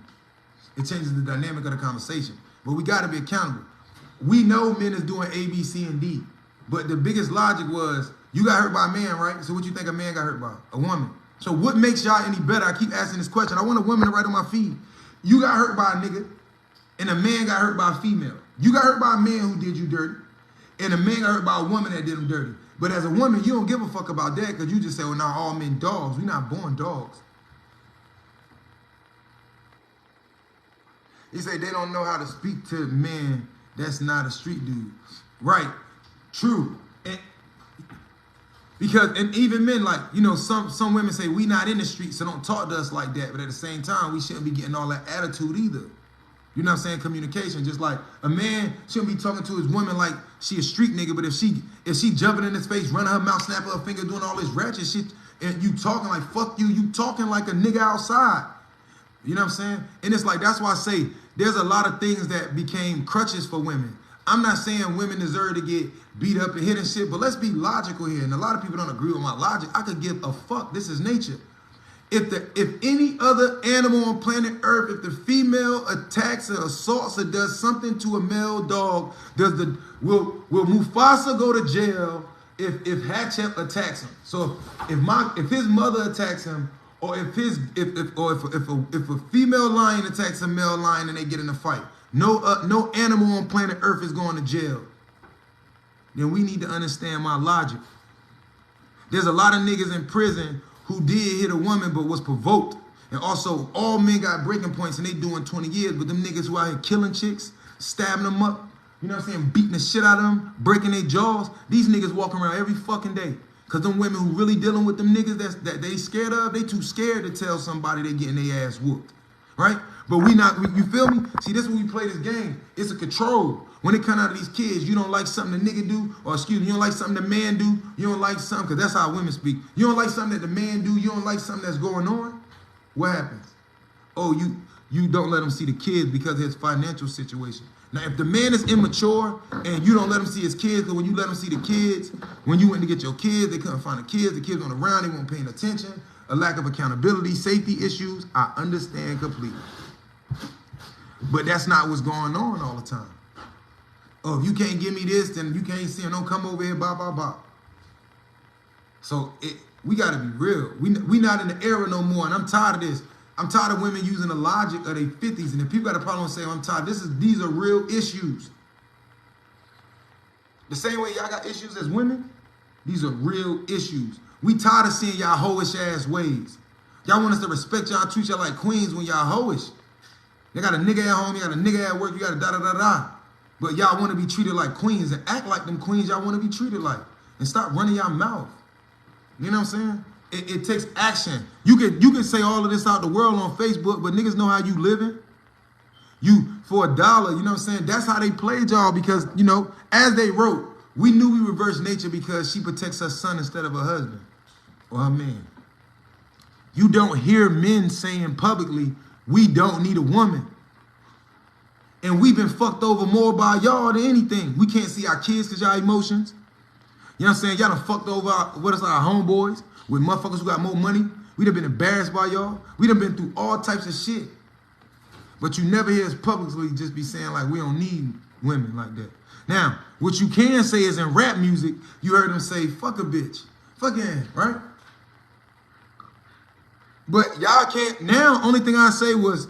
It changes the dynamic of the conversation. But we got to be accountable. We know men is doing A, B, C, and D. But the biggest logic was, you got hurt by a man, right? So what you think a man got hurt by? A woman. So what makes y'all any better? I keep asking this question. I want a woman to write on my feed. You got hurt by a nigga, and a man got hurt by a female. You got hurt by a man who did you dirty, and a man got hurt by a woman that did him dirty. But as a woman, you don't give a fuck about that because you just say, well, now all men dogs. We're not born dogs. He say they don't know how to speak to men that's not a street dude. Right. True. And even men, like, you know, some women say we not in the street, so don't talk to us like that. But at the same time, we shouldn't be getting all that attitude either. You know what I'm saying? Communication. Just like a man shouldn't be talking to his woman like she a street nigga, but if she jumping in his face, running her mouth, snapping her finger, doing all this ratchet shit, and you talking like fuck you talking like a nigga outside. You know what I'm saying? And it's like, that's why I say there's a lot of things that became crutches for women. I'm not saying women deserve to get beat up and hit and shit, but let's be logical here. And a lot of people don't agree with my logic. I could give a fuck. This is nature. If any other animal on planet Earth, if the female attacks or assaults or does something to a male dog, will Mufasa go to jail if Hatchep attacks him? So if his mother attacks him, or if a female lion attacks a male lion and they get in a fight, no animal on planet Earth is going to jail. Then we need to understand my logic. There's a lot of niggas in prison who did hit a woman but was provoked. And also, all men got breaking points and they doing 20 years. But them niggas who out here killing chicks, stabbing them up, you know what I'm saying, beating the shit out of them, breaking their jaws, these niggas walking around every fucking day. Because them women who really dealing with them niggas that they scared of, they too scared to tell somebody they getting their ass whooped. Right? But you feel me? See, this is when we play this game. It's a control. When it come out of these kids, you don't like something the nigga do, or excuse me, you don't like something the man do, you don't like something, because that's how women speak. You don't like something that the man do, you don't like something that's going on. What happens? Oh, you don't let him see the kids because of his financial situation. Now, if the man is immature and you don't let him see his kids, because when you let him see the kids, when you went to get your kids, they couldn't find the kids weren't around, they weren't paying attention, a lack of accountability, safety issues, I understand completely. But that's not what's going on all the time. Oh, if you can't give me this, then you can't see him. Don't come over here, blah, blah, blah. So we got to be real. We not in the era no more, and I'm tired of this. I'm tired of women using the logic of their 50s. And if people got a problem saying, I'm tired, these are real issues. The same way y'all got issues as women, these are real issues. We tired of seeing y'all hoish ass ways. Y'all want us to respect y'all, treat y'all like queens when y'all hoish. You got a nigga at home, you got a nigga at work, you got a da-da-da-da. But y'all want to be treated like queens and act like them queens y'all want to be treated like. And stop running y'all mouth. You know what I'm saying? It takes action. You can say all of this out the world on Facebook, but niggas know how you living. You, for $1, you know what I'm saying? That's how they played y'all because, you know, as they wrote, we knew we reversed nature because she protects her son instead of her husband or her man. You don't hear men saying publicly, we don't need a woman. And we've been fucked over more by y'all than anything. We can't see our kids because y'all emotions. You know what I'm saying? Y'all done fucked over our homeboys with motherfuckers who got more money. We done been embarrassed by y'all. We done been through all types of shit. But you never hear us publicly just be saying like we don't need women like that. Now, what you can say is in rap music, you heard them say, fuck a bitch. Fuck him, right? But y'all can't, now, only thing I say was,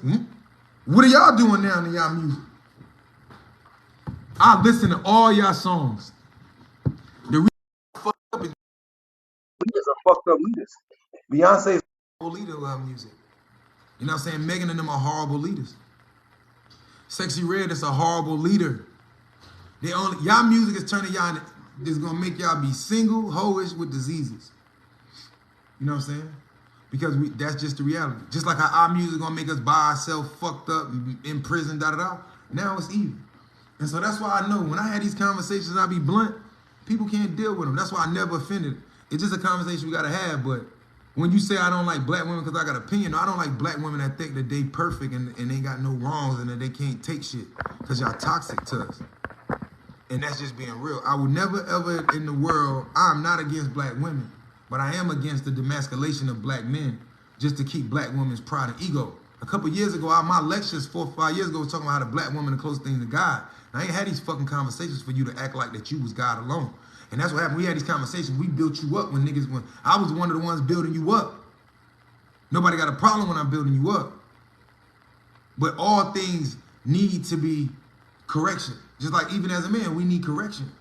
what are y'all doing now in y'all music? I listen to all y'all songs. The reason fucked up is leaders are fucked up leaders. Beyonce is a horrible leader of our music. You know what I'm saying? Megan and them are horrible leaders. Sexy Red is a horrible leader. Y'all music is turning y'all, is gonna make y'all be single, hoish with diseases. You know what I'm saying? Because that's just the reality. Just like how our music gonna make us by ourselves, fucked up, in prison, da-da-da. Now it's evil. And so that's why I know when I had these conversations, I be blunt, people can't deal with them. That's why I never offended. It's just a conversation we gotta have. But when you say I don't like black women because I got an opinion, no, I don't like black women that think that they perfect and they got no wrongs and that they can't take shit because y'all toxic to us. And that's just being real. I would never, ever in the world, I'm not against black women. But I am against the demasculation of black men just to keep black women's pride and ego. A couple years ago, my lectures 4 or 5 years ago was talking about how the black woman the closest thing to God. And I ain't had these fucking conversations for you to act like that you was God alone. And that's what happened. We had these conversations. We built you up when I was one of the ones building you up. Nobody got a problem when I'm building you up. But all things need to be correction. Just like even as a man, we need correction.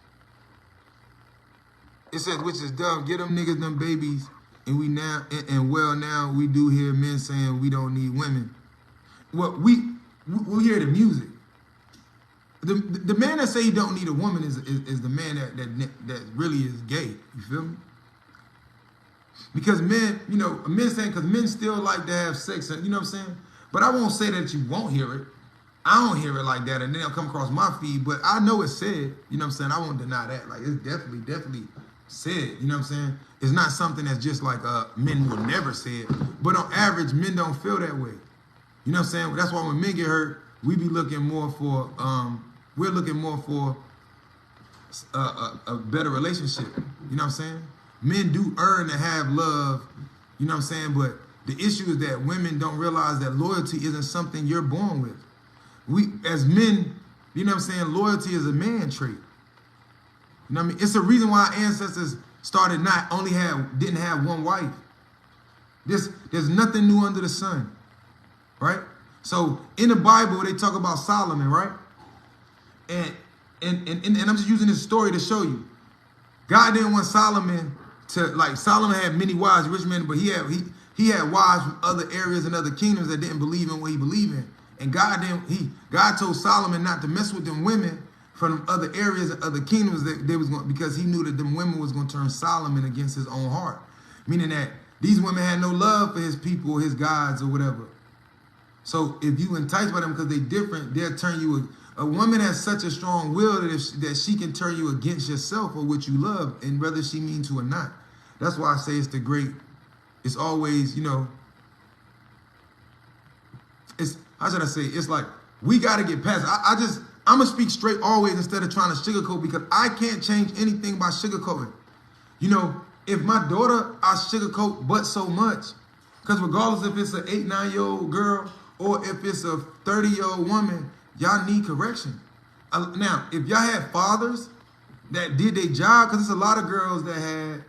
It says, which is dumb, get them niggas them babies, and now we do hear men saying we don't need women. Well, we'll hear the music. The man that say he don't need a woman is the man that really is gay. You feel me? Because men, you know, because men still like to have sex, you know what I'm saying? But I won't say that you won't hear it. I don't hear it like that, and then it'll come across my feed, but I know it's said, you know what I'm saying? I won't deny that. Like, it's definitely said, you know what I'm saying? It's not something that's just like men will never say it, but on average, men don't feel that way. You know what I'm saying? That's why when men get hurt, we be looking more for, we're looking more for a better relationship. You know what I'm saying? Men do earn to have love, you know what I'm saying? But the issue is that women don't realize that loyalty isn't something you're born with. We, as men, you know what I'm saying, loyalty is a man trait. You know what I mean? It's a reason why our ancestors didn't have one wife. There's nothing new under the sun, right? So in the Bible, they talk about Solomon, right? And I'm just using this story to show you. God didn't want Solomon to, like, Solomon had many wives, rich men, but he had wives from other areas and other kingdoms that didn't believe in what he believed in. And God told Solomon not to mess with them women from other areas and other kingdoms that they was going, because he knew that them women was going to turn Solomon against his own heart. Meaning that these women had no love for his people, his gods, or whatever. So if you enticed by them because they different, they'll turn you. A woman has such a strong will that she can turn you against yourself or what you love, and whether she mean to or not. That's why I say it's always, you know, how should I say? It's like, we got to get past it. I'm going to speak straight always instead of trying to sugarcoat, because I can't change anything by sugarcoating. You know, if my daughter, I sugarcoat but so much. Because regardless if it's an 8, 9-year-old girl or if it's a 30-year-old woman, y'all need correction. Now, if y'all had fathers that did their job, because there's a lot of girls that had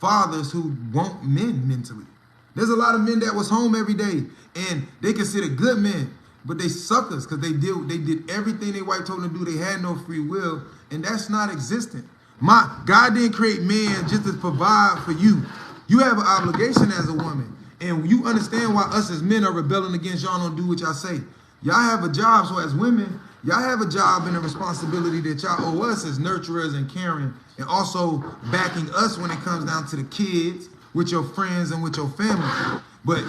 fathers who want men mentally. There's a lot of men that was home every day, and they considered good men, but they suckers because they did everything their wife told them to do. They had no free will, and that's not existent. God didn't create man just to provide for you. You have an obligation as a woman, and you understand why us as men are rebelling against y'all don't do what y'all say. Y'all have a job, so as women, y'all have a job and a responsibility that y'all owe us as nurturers and caring, and also backing us when it comes down to the kids, with your friends and with your family. But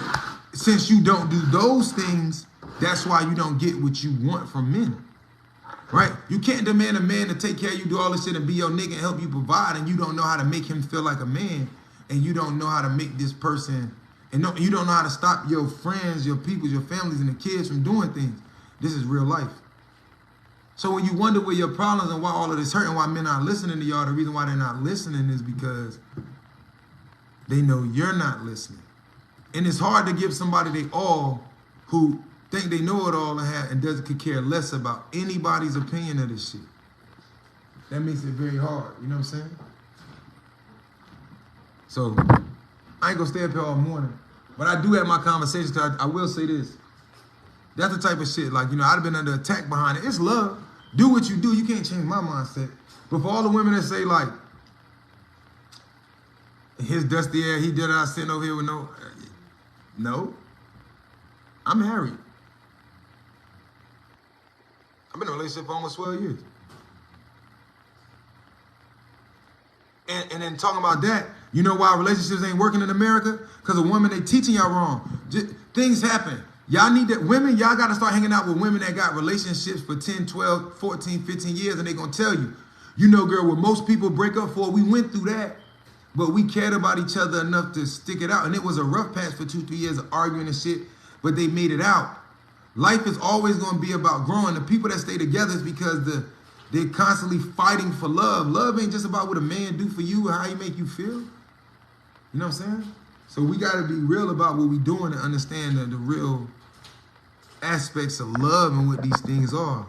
since you don't do those things, that's why you don't get what you want from men, right? You can't demand a man to take care of you, do all this shit, and be your nigga and help you provide, and you don't know how to make him feel like a man, and you don't know how to make this person, and you don't know how to stop your friends, your people, your families, and the kids from doing things. This is real life. So when you wonder where your problems and why all of this hurt and why men aren't listening to y'all, the reason why they're not listening is because they know you're not listening. And it's hard to give somebody they all who think they know it all and could care less about anybody's opinion of this shit. That makes it very hard, you know what I'm saying? So, I ain't gonna stay up here all morning, but I do have my conversations, because I will say this. That's the type of shit, like, you know, I'd have been under attack behind it. It's love. Do what you do. You can't change my mindset. But for all the women that say, like, his dusty air, he did it, I sitting over here with no. I'm married. I've been in a relationship for almost 12 years. And then talking about that, you know why relationships ain't working in America? Because of women, they teaching y'all wrong. Things happen. Y'all need that. Women, y'all got to start hanging out with women that got relationships for 10, 12, 14, 15 years, and they going to tell you, you know, girl, what most people break up for, we went through that, but we cared about each other enough to stick it out. And it was a rough patch for 2, 3 years of arguing and shit, but they made it out. Life is always going to be about growing. The people that stay together is because they're constantly fighting for love. Love ain't just about what a man do for you or how he make you feel. You know what I'm saying? So we got to be real about what we doing and understand the real aspects of love and what these things are.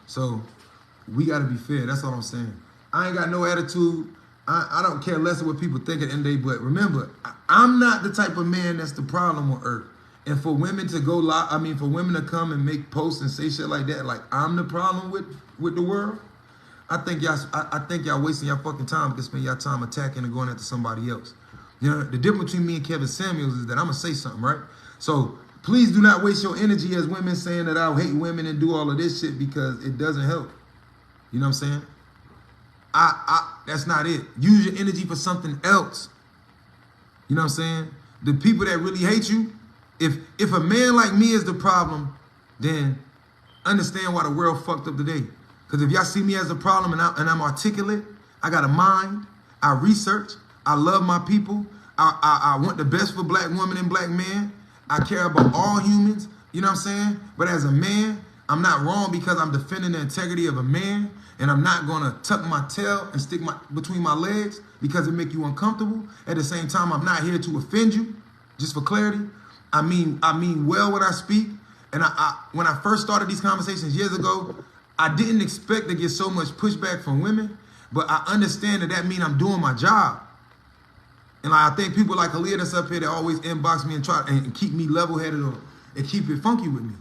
So we got to be fair. That's all I'm saying. I ain't got no attitude. I don't care less of what people think at the end of the day. But remember, I'm not the type of man that's the problem on earth. And for women to go live, for women to come and make posts and say shit like that, like I'm the problem with the world, I think y'all wasting your fucking time to spend your time attacking and going after somebody else. You know, the difference between me and Kevin Samuels is that I'm gonna say something, right? So please do not waste your energy as women saying that I hate women and do all of this shit, because it doesn't help. You know what I'm saying? That's not it. Use your energy for something else. You know what I'm saying? The people that really hate you, If a man like me is the problem, then understand why the world fucked up today. Because if y'all see me as a problem and I'm articulate, I got a mind, I research, I love my people, I want the best for black women and black men, I care about all humans, you know what I'm saying? But as a man, I'm not wrong because I'm defending the integrity of a man, and I'm not gonna tuck my tail and stick between my legs because it make you uncomfortable. At the same time, I'm not here to offend you, just for clarity. I mean well when I speak. And when I first started these conversations years ago, I didn't expect to get so much pushback from women, but I understand that means I'm doing my job. And I think people like Aaliyah that's up here that always inbox me and try and keep me level-headed and keep it funky with me.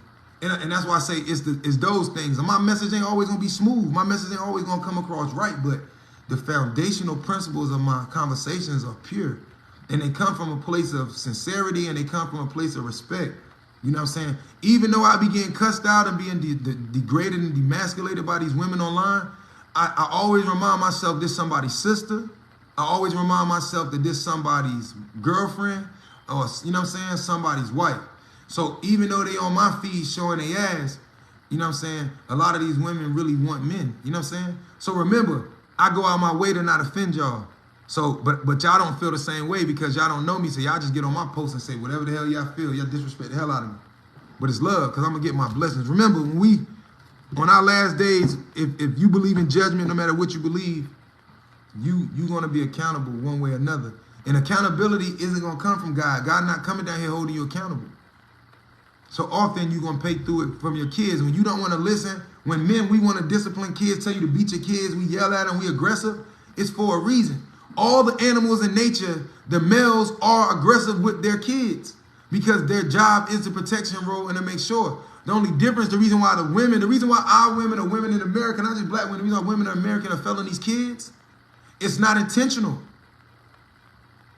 And that's why I say it's those things. And my message ain't always gonna be smooth. My message ain't always gonna come across right, but the foundational principles of my conversations are pure. And they come from a place of sincerity, and they come from a place of respect. You know what I'm saying? Even though I be getting cussed out and being degraded and demasculated by these women online, I always remind myself this somebody's sister. I always remind myself that this somebody's girlfriend, or, you know what I'm saying, somebody's wife. So even though they on my feed showing their ass, you know what I'm saying, a lot of these women really want men. You know what I'm saying? So remember, I go out my way to not offend y'all. So, but y'all don't feel the same way because y'all don't know me. So y'all just get on my post and say whatever the hell y'all feel. Y'all disrespect the hell out of me. But it's love, because I'm going to get my blessings. Remember, when on our last days, if you believe in judgment, no matter what you believe, you're going to be accountable one way or another. And accountability isn't going to come from God. God not coming down here holding you accountable. So often you're going to pay through it from your kids. When you don't want to listen, when men, we want to discipline kids, tell you to beat your kids, we yell at them, we aggressive, it's for a reason. All the animals in nature, the males are aggressive with their kids because their job is the protection role and to make sure. The only difference, the reason why our women are women in America, not just black women, the reason why women in America are failing these kids, it's not intentional.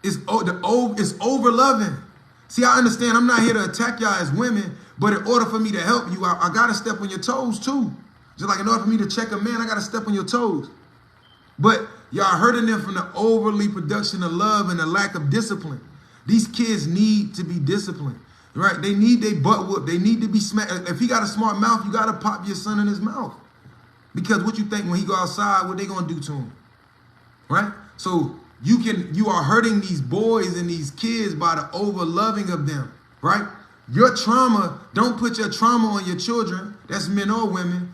It's over loving. See, I understand I'm not here to attack y'all as women, but in order for me to help you, I got to step on your toes too. Just like in order for me to check a man, I got to step on your toes. But y'all hurting them from the overly production of love and the lack of discipline. These kids need to be disciplined, right? They need their butt whooped. They need to be smacked. If he got a smart mouth, you got to pop your son in his mouth. Because what you think when he go outside, what they going to do to him, right? So you are hurting these boys and these kids by the over loving of them, right? Your trauma, don't put your trauma on your children. That's men or women.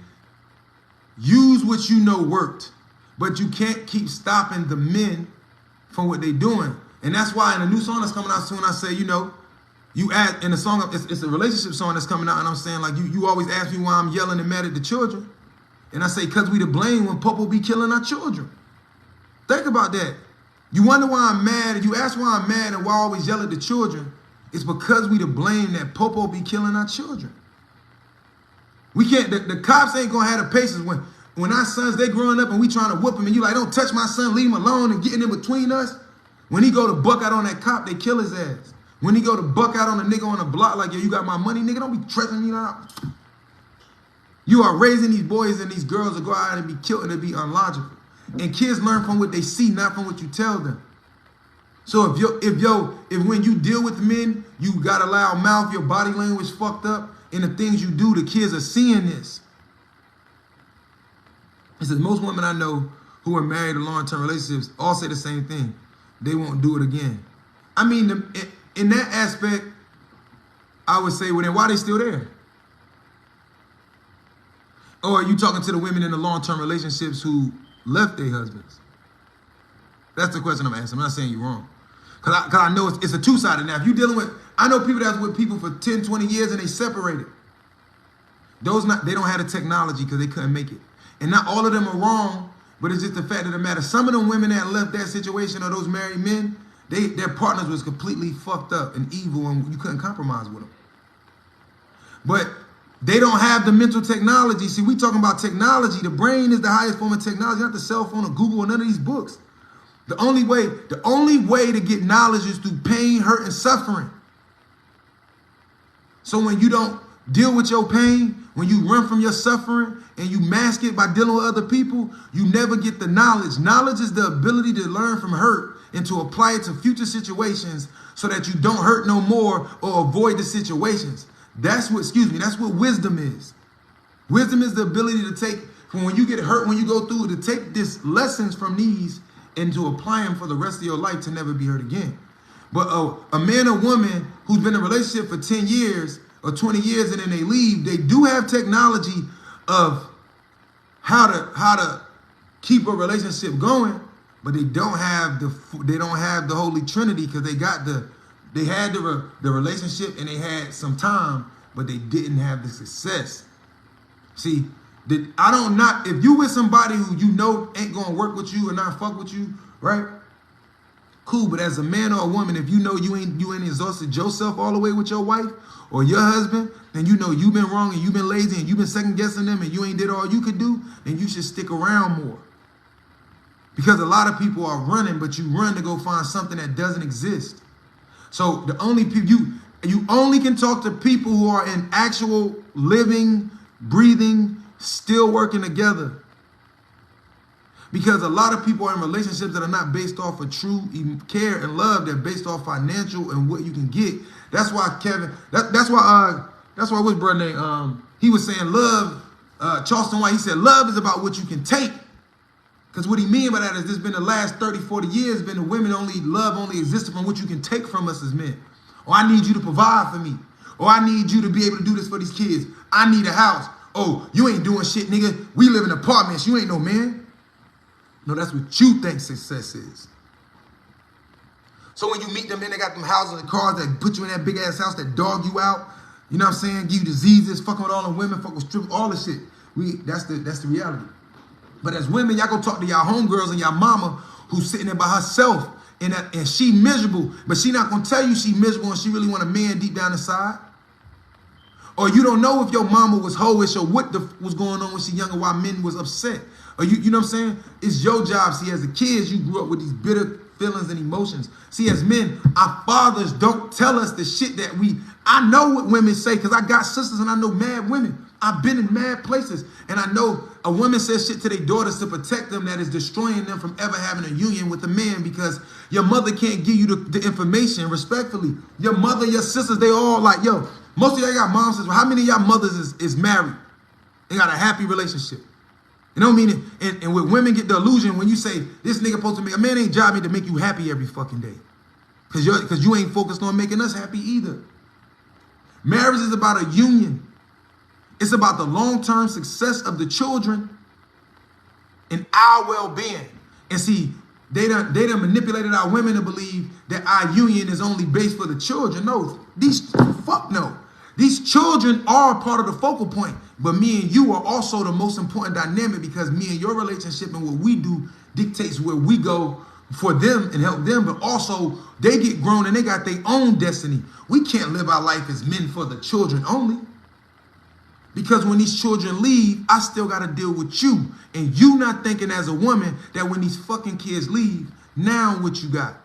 Use what you know worked. But you can't keep stopping the men from what they're doing. And that's why in a new song that's coming out soon, I say, you know, you add in the song, it's a relationship song that's coming out, and I'm saying, like, you always ask me why I'm yelling and mad at the children. And I say, because we to blame when Popo be killing our children. Think about that. You wonder why I'm mad, and you ask why I'm mad and why I always yell at the children. It's because we to blame that Popo be killing our children. We can't, the cops ain't gonna have the patience when our sons, they growing up and we trying to whoop them and you like, don't touch my son, leave him alone and getting in between us. When he go to buck out on that cop, they kill his ass. When he go to buck out on a nigga on the block like, yo, you got my money, nigga, don't be threatening me out. You are raising these boys and these girls to go out and be killed and to be unlogical. And kids learn from what they see, not from what you tell them. So if when you deal with men, you got a loud mouth, your body language fucked up, and the things you do, the kids are seeing this. It says most women I know who are married in long-term relationships all say the same thing. They won't do it again. I mean, in that aspect, I would say, well, then why are they still there? Or are you talking to the women in the long-term relationships who left their husbands? That's the question I'm asking. I'm not saying you're wrong. Because I know it's a two-sided. Now, if you're dealing with, I know people that's with people for 10, 20 years and they separated. They don't have the technology because they couldn't make it. And not all of them are wrong, but it's just the fact of the matter. Some of them women that left that situation or those married men, their partners was completely fucked up and evil and you couldn't compromise with them. But they don't have the mental technology. See, we talking about technology. The brain is the highest form of technology, not the cell phone or Google or none of these books. The only way to get knowledge is through pain, hurt, and suffering. So when you don't deal with your pain, when you run from your suffering and you mask it by dealing with other people, you never get the knowledge. Knowledge is the ability to learn from hurt and to apply it to future situations so that you don't hurt no more or avoid the situations. That's what, that's what wisdom is. Wisdom is the ability to take, from when you get hurt, when you go through, to take these lessons from these and to apply them for the rest of your life to never be hurt again. But a man or woman who's been in a relationship for 10 years or 20 years and then they leave, they do have technology of how to keep a relationship going, but they don't have the Holy Trinity, because they had the relationship and they had some time, but they didn't have the success. See, if you with somebody who you know ain't gonna work with you and not fuck with you, right? Cool, but as a man or a woman, if you know you ain't exhausted yourself all the way with your wife or your husband, and you know you've been wrong and you've been lazy and you've been second guessing them and you ain't did all you could do, then you should stick around more. Because a lot of people are running, but you run to go find something that doesn't exist. So the only people you only can talk to people who are in actual living, breathing, still working together. Because a lot of people are in relationships that are not based off of true care and love. They're based off financial and what you can get. That's why Kevin. That's why what's brother name? He was saying love. Charleston White. He said love is about what you can take. Because what he mean by that is this been the last 30, 40 years been the women love only existed from what you can take from us as men. Or I need you to provide for me. Or I need you to be able to do this for these kids. I need a house. Oh, you ain't doing shit, nigga. We live in apartments. You ain't no man. No, that's what you think success is. So when you meet them, then they got them houses and cars that put you in that big ass house that dog you out. You know what I'm saying? Give you diseases, fucking with all the women, fucking with strippers, all the shit. That's the reality. But as women, y'all go talk to y'all homegirls and y'all mama who's sitting there by herself and she miserable, but she not gonna tell you she miserable and she really want a man deep down inside. Or you don't know if your mama was hoish or what was going on when she younger, why men was upset. Or you know what I'm saying? It's your job. See, as a kid, you grew up with these bitter feelings and emotions. See, as men, our fathers don't tell us the shit that I know what women say, because I got sisters and I know mad women. I've been in mad places. And I know a woman says shit to their daughters to protect them that is destroying them from ever having a union with a man, because your mother can't give you the information respectfully. Your mother, your sisters, they all like, yo, most of y'all got moms. How many of y'all mothers is married and got a happy relationship? You know what I mean? And when women get the illusion when you say this nigga supposed to make, a man ain't job me to make you happy every fucking day. Because you ain't focused on making us happy either. Marriage is about a union. It's about the long-term success of the children and our well-being. And see, they done manipulated our women to believe that our union is only based for the children. No, fuck no. These children are a part of the focal point, but me and you are also the most important dynamic, because me and your relationship and what we do dictates where we go for them and help them, but also they get grown and they got their own destiny. We can't live our life as men for the children only, because when these children leave, I still got to deal with you, and you not thinking as a woman that when these fucking kids leave, now what you got?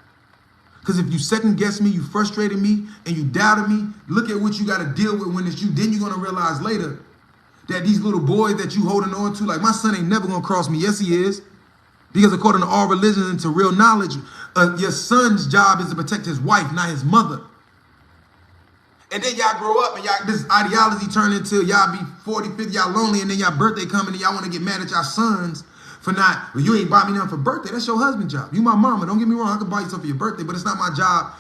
Because if you second guess me, you frustrated me, and you doubted me, look at what you got to deal with when it's you. Then you're going to realize later that these little boys that you holding on to, like my son ain't never going to cross me. Yes, he is. Because according to all religions and to real knowledge, your son's job is to protect his wife, not his mother. And then y'all grow up and this ideology turn into y'all be 40, 50, y'all lonely, and then y'all birthday coming and y'all want to get mad at y'all sons for not, well, you ain't buy me nothing for birthday. That's your husband's job. You my mama. Don't get me wrong. I could buy you something for your birthday, but it's not my job.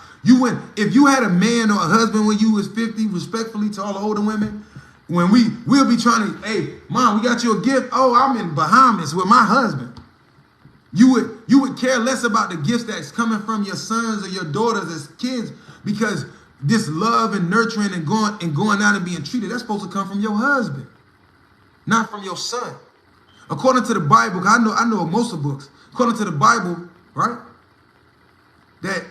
If you had a man or a husband when you was 50, respectfully to all the older women, when we'll be trying to, hey, mom, we got you a gift. Oh, I'm in Bahamas with my husband. You would care less about the gifts that's coming from your sons or your daughters as kids, because this love and nurturing and going out and being treated, that's supposed to come from your husband, not from your son. According to the Bible, I know most of books. According to the Bible, right, that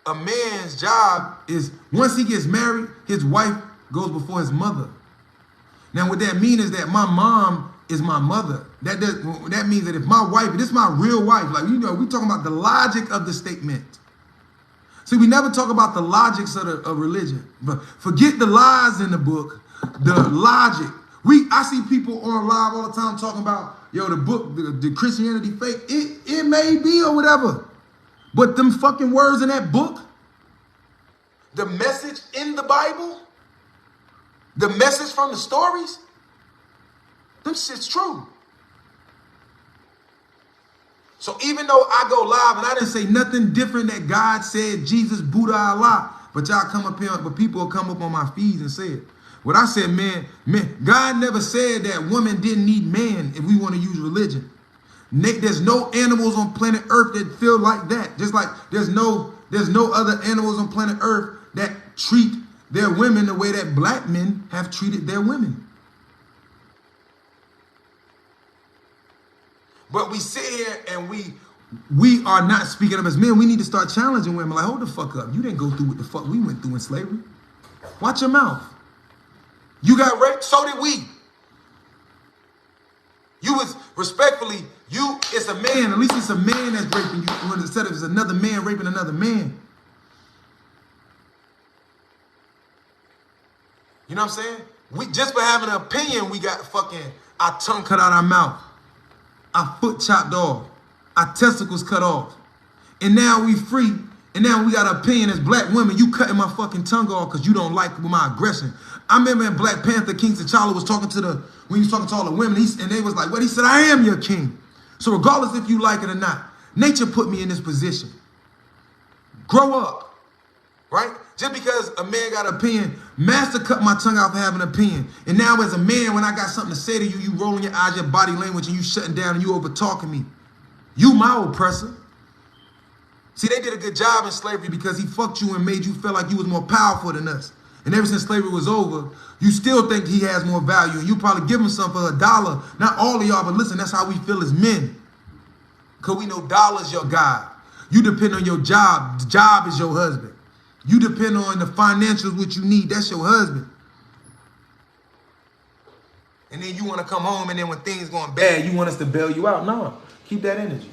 a man's job is once he gets married, his wife goes before his mother. Now, what that means is that my mom is my mother. That means that if my wife, this is my real wife, like, you know, we talking about the logic of the statement. See, we never talk about the logics of religion, but forget the lies in the book, the logic. I see people on live all the time talking about, yo, the book, the Christianity fake. It may be or whatever, But them fucking words in that book, the message in the Bible, the message from the stories, them shit's true. So even though I go live and I didn't say nothing different that God said, Jesus, Buddha, Allah, but y'all come up here, but people will come up on my feeds and say it. What I said, man, God never said that women didn't need man if we want to use religion. There's no animals on planet Earth that feel like that. Just like there's no other animals on planet Earth that treat their women the way that black men have treated their women. But we sit here and we are not speaking up as men. We need to start challenging women. Like, hold the fuck up. You didn't go through what the fuck we went through in slavery. Watch your mouth. You got raped, so did we. You was respectfully, it's a man, at least it's a man that's raping you instead of it's another man raping another man. You know what I'm saying? We just for having an opinion, we got fucking our tongue cut out our mouth, our foot chopped off, our testicles cut off. And now we free, and now we got an opinion as black women. You cutting my fucking tongue off because you don't like my aggression. I remember in Black Panther, King T'Challa was talking to when he was talking to all the women, and they was like, what? He said, I am your king. So regardless if you like it or not, nature put me in this position. Grow up, right? Just because a man got an opinion, master cut my tongue out for having an opinion. And now as a man, when I got something to say to you, you rolling your eyes, your body language, and you shutting down and you over talking me. You my oppressor. See, they did a good job in slavery because he fucked you and made you feel like you was more powerful than us. And ever since slavery was over, you still think he has more value. And you probably give him something for $1. Not all of y'all, but listen, that's how we feel as men. Because we know dollar's your God. You depend on your job. The job is your husband. You depend on the financials, which you need. That's your husband. And then you want to come home, and then when things going bad, you want us to bail you out. No, keep that energy.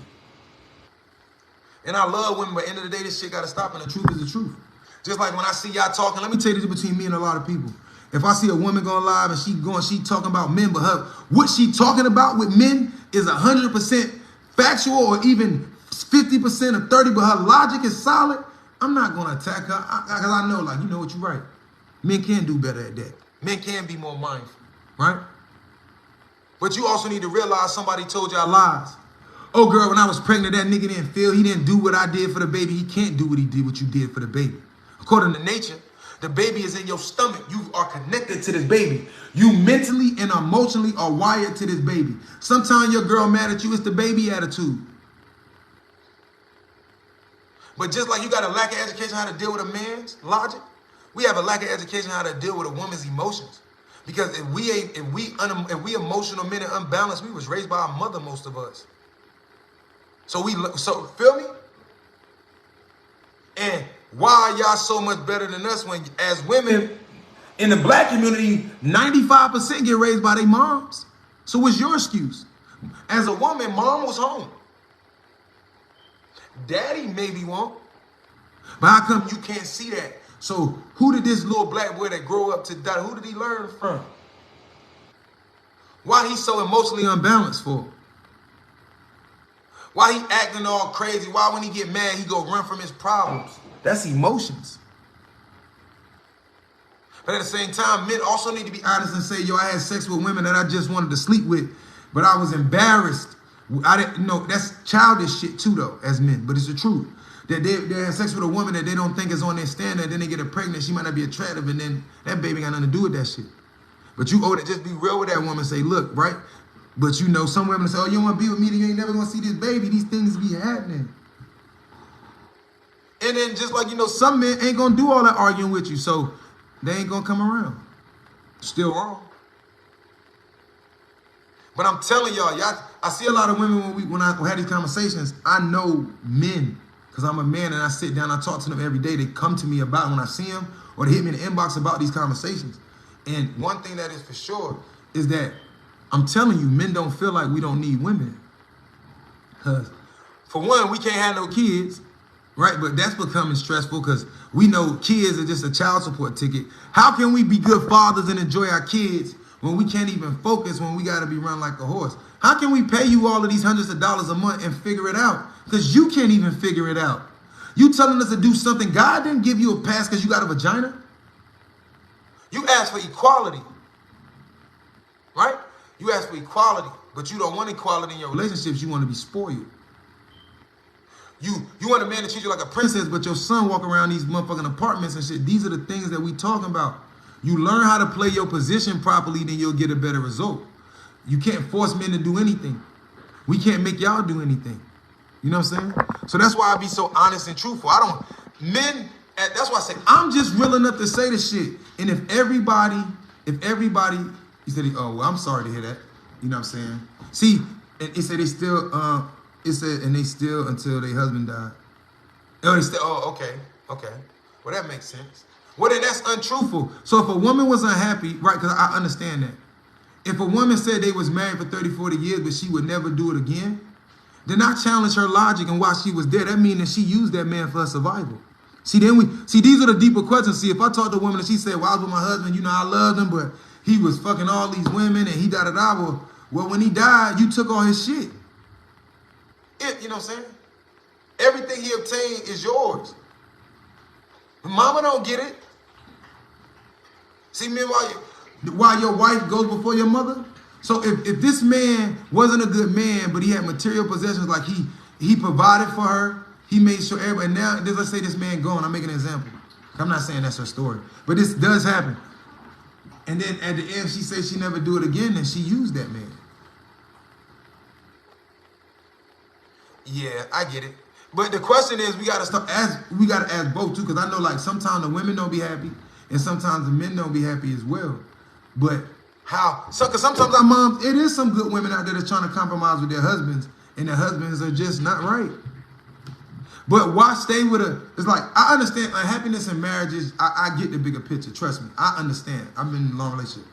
And I love women, but at the end of the day, this shit got to stop, and the truth is the truth. Just like when I see y'all talking, let me tell you the difference between me and a lot of people. If I see a woman going live and she talking about men, but what she talking about with men is 100% factual or even 50% or 30, but her logic is solid, I'm not going to attack her because I know, like, you know what, you're right. Men can do better at that. Men can be more mindful, right? But you also need to realize somebody told y'all lies. Oh, girl, when I was pregnant, that nigga didn't feel, he didn't do what I did for the baby. He can't do what he did, what you did for the baby. According to nature, the baby is in your stomach. You are connected to this baby. You mentally and emotionally are wired to this baby. Sometimes your girl mad at you, it's the baby attitude. But just like you got a lack of education how to deal with a man's logic, we have a lack of education how to deal with a woman's emotions. Because if we emotional men and unbalanced, we was raised by our mother, most of us. So feel me? And why are y'all so much better than us when, as women in the black community, 95% get raised by their moms? So what's your excuse? As a woman, mom was home. Daddy maybe won't. But how come you can't see that? So who did this little black boy that grow up to die, who did he learn from? Why he so emotionally unbalanced for? Why he acting all crazy? Why when he get mad, he go run from his problems? That's emotions. But at the same time, men also need to be honest and say, yo, I had sex with women that I just wanted to sleep with, but I was embarrassed. I didn't know. That's childish shit too, though, as men. But it's the truth. That they have sex with a woman that they don't think is on their standard, then they get her pregnant, she might not be attractive, and then that baby got nothing to do with that shit. But you owe to just be real with that woman, say, look, right? But you know, some women say, oh, you don't want to be with me, then you ain't never going to see this baby. These things be happening. And then just like, you know, some men ain't going to do all that arguing with you, so they ain't going to come around. Still wrong. But I'm telling y'all, I see a lot of women when I had these conversations. I know men, because I'm a man and I sit down, I talk to them every day. They come to me about when I see them, or they hit me in the inbox about these conversations. And one thing that is for sure is that I'm telling you, men don't feel like we don't need women. Because for one, we can't have no kids, right? But that's becoming stressful because we know kids are just a child support ticket. How can we be good fathers and enjoy our kids when we can't even focus, when we got to be run like a horse? How can we pay you all of these hundreds of dollars a month and figure it out? Because you can't even figure it out. You telling us to do something. God didn't give you a pass because you got a vagina. You asked for equality, right? You asked for equality, but you don't want equality in your relationships. You want to be spoiled. You want a man to treat you like a princess, but your son walk around these motherfucking apartments and shit. These are the things that we talking about. You learn how to play your position properly, then you'll get a better result. You can't force men to do anything. We can't make y'all do anything. You know what I'm saying? So that's why I be so honest and truthful. That's why I say, I'm just real enough to say this shit. And if everybody, he said, oh, well, I'm sorry to hear that. You know what I'm saying? See, and it said they still, and they still until their husband died. Okay. Well, that makes sense. Well, then that's untruthful. So if a woman was unhappy, right, because I understand that. If a woman said they was married for 30, 40 years, but she would never do it again, then I challenge her logic and while she was there, that means that she used that man for her survival. See, these are the deeper questions. See, if I talk to a woman and she said, well, I was with my husband, I loved him, but he was fucking all these women and he da-da-da. Well, when he died, you took all his shit. You know what I'm saying? Everything he obtained is yours. Mama don't get it. See, me while your wife goes before your mother. So if this man wasn't a good man, but he had material possessions, like he provided for her, he made sure everybody. Now, let's say this man gone. I'm making an example. I'm not saying that's her story, but this does happen. And then at the end, she says she never do it again, and she used that man. Yeah, I get it. But the question is, we gotta ask both too, because I know like sometimes the women don't be happy, and sometimes the men don't be happy as well. But how? So, because sometimes our moms, it is some good women out there that's trying to compromise with their husbands, and their husbands are just not right. But why stay with it's like, I understand unhappiness in marriages. I get the bigger picture. Trust me, I understand. I've been in a long relationship.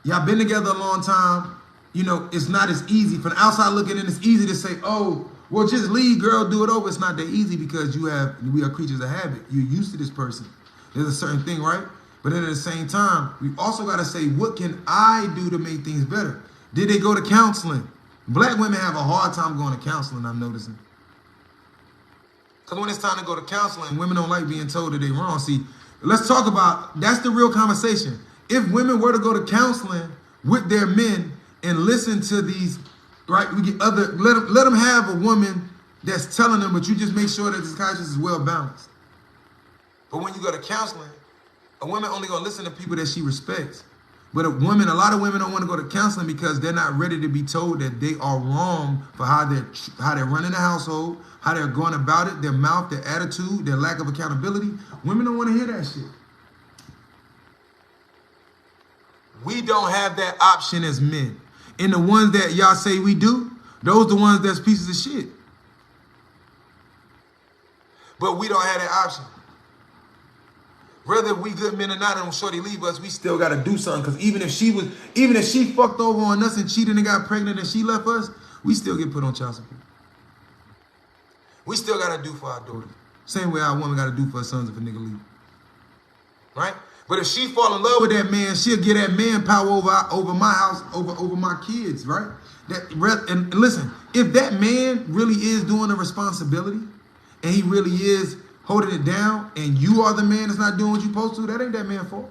Y'all been together a long time. It's not as easy. From the outside looking in, it's easy to say, oh, well, just leave, girl, do it over. It's not that easy because we are creatures of habit. You're used to this person. There's a certain thing, right? But then at the same time, we also got to say, what can I do to make things better? Did they go to counseling? Black women have a hard time going to counseling, I'm noticing. Because when it's time to go to counseling, women don't like being told that they're wrong. See, let's talk about, that's the real conversation. If women were to go to counseling with their men and listen to these, right, we get let them have a woman that's telling them, but you just make sure that this conscience is well balanced. But when you go to counseling, a woman only gonna listen to people that she respects. But a lot of women don't want to go to counseling because they're not ready to be told that they are wrong for how they're running the household, how they're going about it, their mouth, their attitude, their lack of accountability. Women don't want to hear that shit. We don't have that option as men. And the ones that y'all say we do, those the ones that's pieces of shit. But we don't have that option. Whether we good men or not, and shorty leave us, we still got to do something. Because even if she fucked over on us and cheated and got pregnant and she left us, we still get put on child support. We still got to do for our daughters. Same way our woman got to do for her sons if a nigga leave. Right? But if she fall in love with that man, she'll get that man power over my house, over my kids, right? And listen, if that man really is doing the responsibility and he really is holding it down, and you are the man that's not doing what you're supposed to, that ain't that man's fault.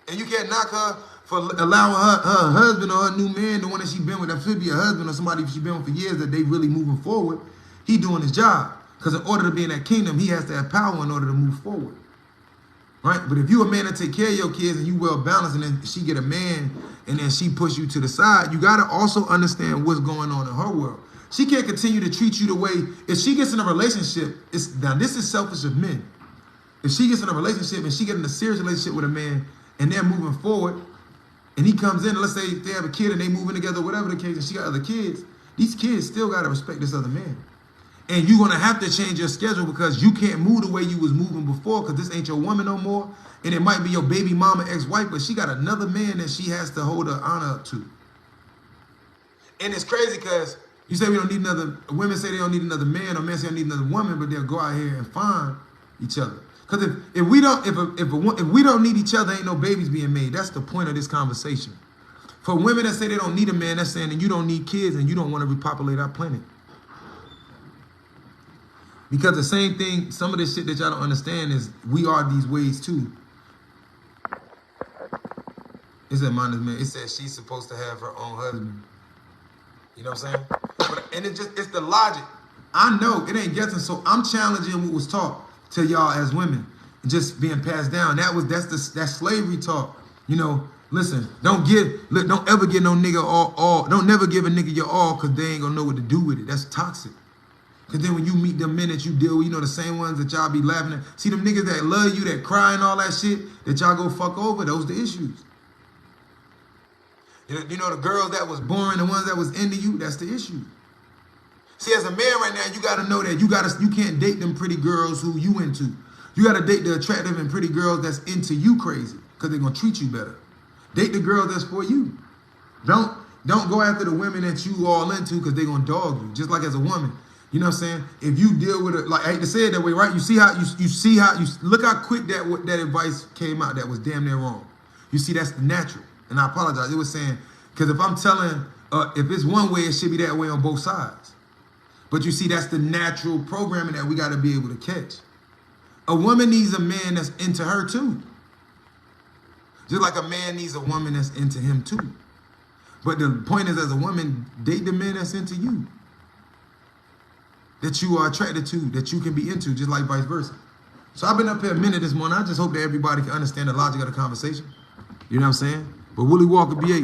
And you can't knock her for allowing her husband or her new man, the one that she been with, that should be a husband or somebody she been with for years, that they really moving forward. He doing his job. Because in order to be in that kingdom, he has to have power in order to move forward. Right? But if you a man that take care of your kids and you well balanced, and then she get a man and then she push you to the side, you got to also understand what's going on in her world. She can't continue to treat you the way, if she gets in a relationship, now this is selfish of men. If she gets in a relationship and she gets in a serious relationship with a man and they're moving forward and he comes in, and let's say they have a kid and they moving together, whatever the case, and she got other kids, these kids still got to respect this other man. And you're going to have to change your schedule because you can't move the way you was moving before because this ain't your woman no more. And it might be your baby mama, ex-wife, but she got another man that she has to hold her honor up to. And it's crazy because you say we don't need another, women say they don't need another man, or men say they don't need another woman, but they'll go out here and find each other. Because if we don't need each other, ain't no babies being made. That's the point of this conversation. For women that say they don't need a man, that's saying that you don't need kids and you don't want to repopulate our planet. Because the same thing, some of the shit that y'all don't understand is we are these ways too. It said, man, it said she's supposed to have her own husband. You know what I'm saying? And it's the logic. I know it ain't guessing, so I'm challenging what was taught to y'all as women, just being passed down. That's slavery talk. You know, listen, don't ever give no nigga all. Don't never give a nigga your all, because they ain't gonna know what to do with it. That's toxic. Because then when you meet them men that you deal with, you know, the same ones that y'all be laughing at. See them niggas that love you, that cry and all that shit, that y'all go fuck over, those the issues. You know, the girls that was boring, the ones that was into you, that's the issue. See, as a man right now, you gotta know that you can't date them pretty girls who you into. You gotta date the attractive and pretty girls that's into you crazy, because they're gonna treat you better. Date the girl that's for you. Don't go after the women that you all into, because they're gonna dog you, just like as a woman. You know what I'm saying? If you deal with it, like I hate to say it that way, right? You see how look how quick that advice came out that was damn near wrong. You see, that's the natural. And I apologize. It was saying, because if I'm telling, if it's one way, it should be that way on both sides. But you see, that's the natural programming that we got to be able to catch. A woman needs a man that's into her too. Just like a man needs a woman that's into him too. But the point is, as a woman, date the man that's into you, that you are attracted to, that you can be into, just like vice versa. So I've been up here a minute this morning. I just hope that everybody can understand the logic of the conversation. You know what I'm saying? But Willie Walker, B.A.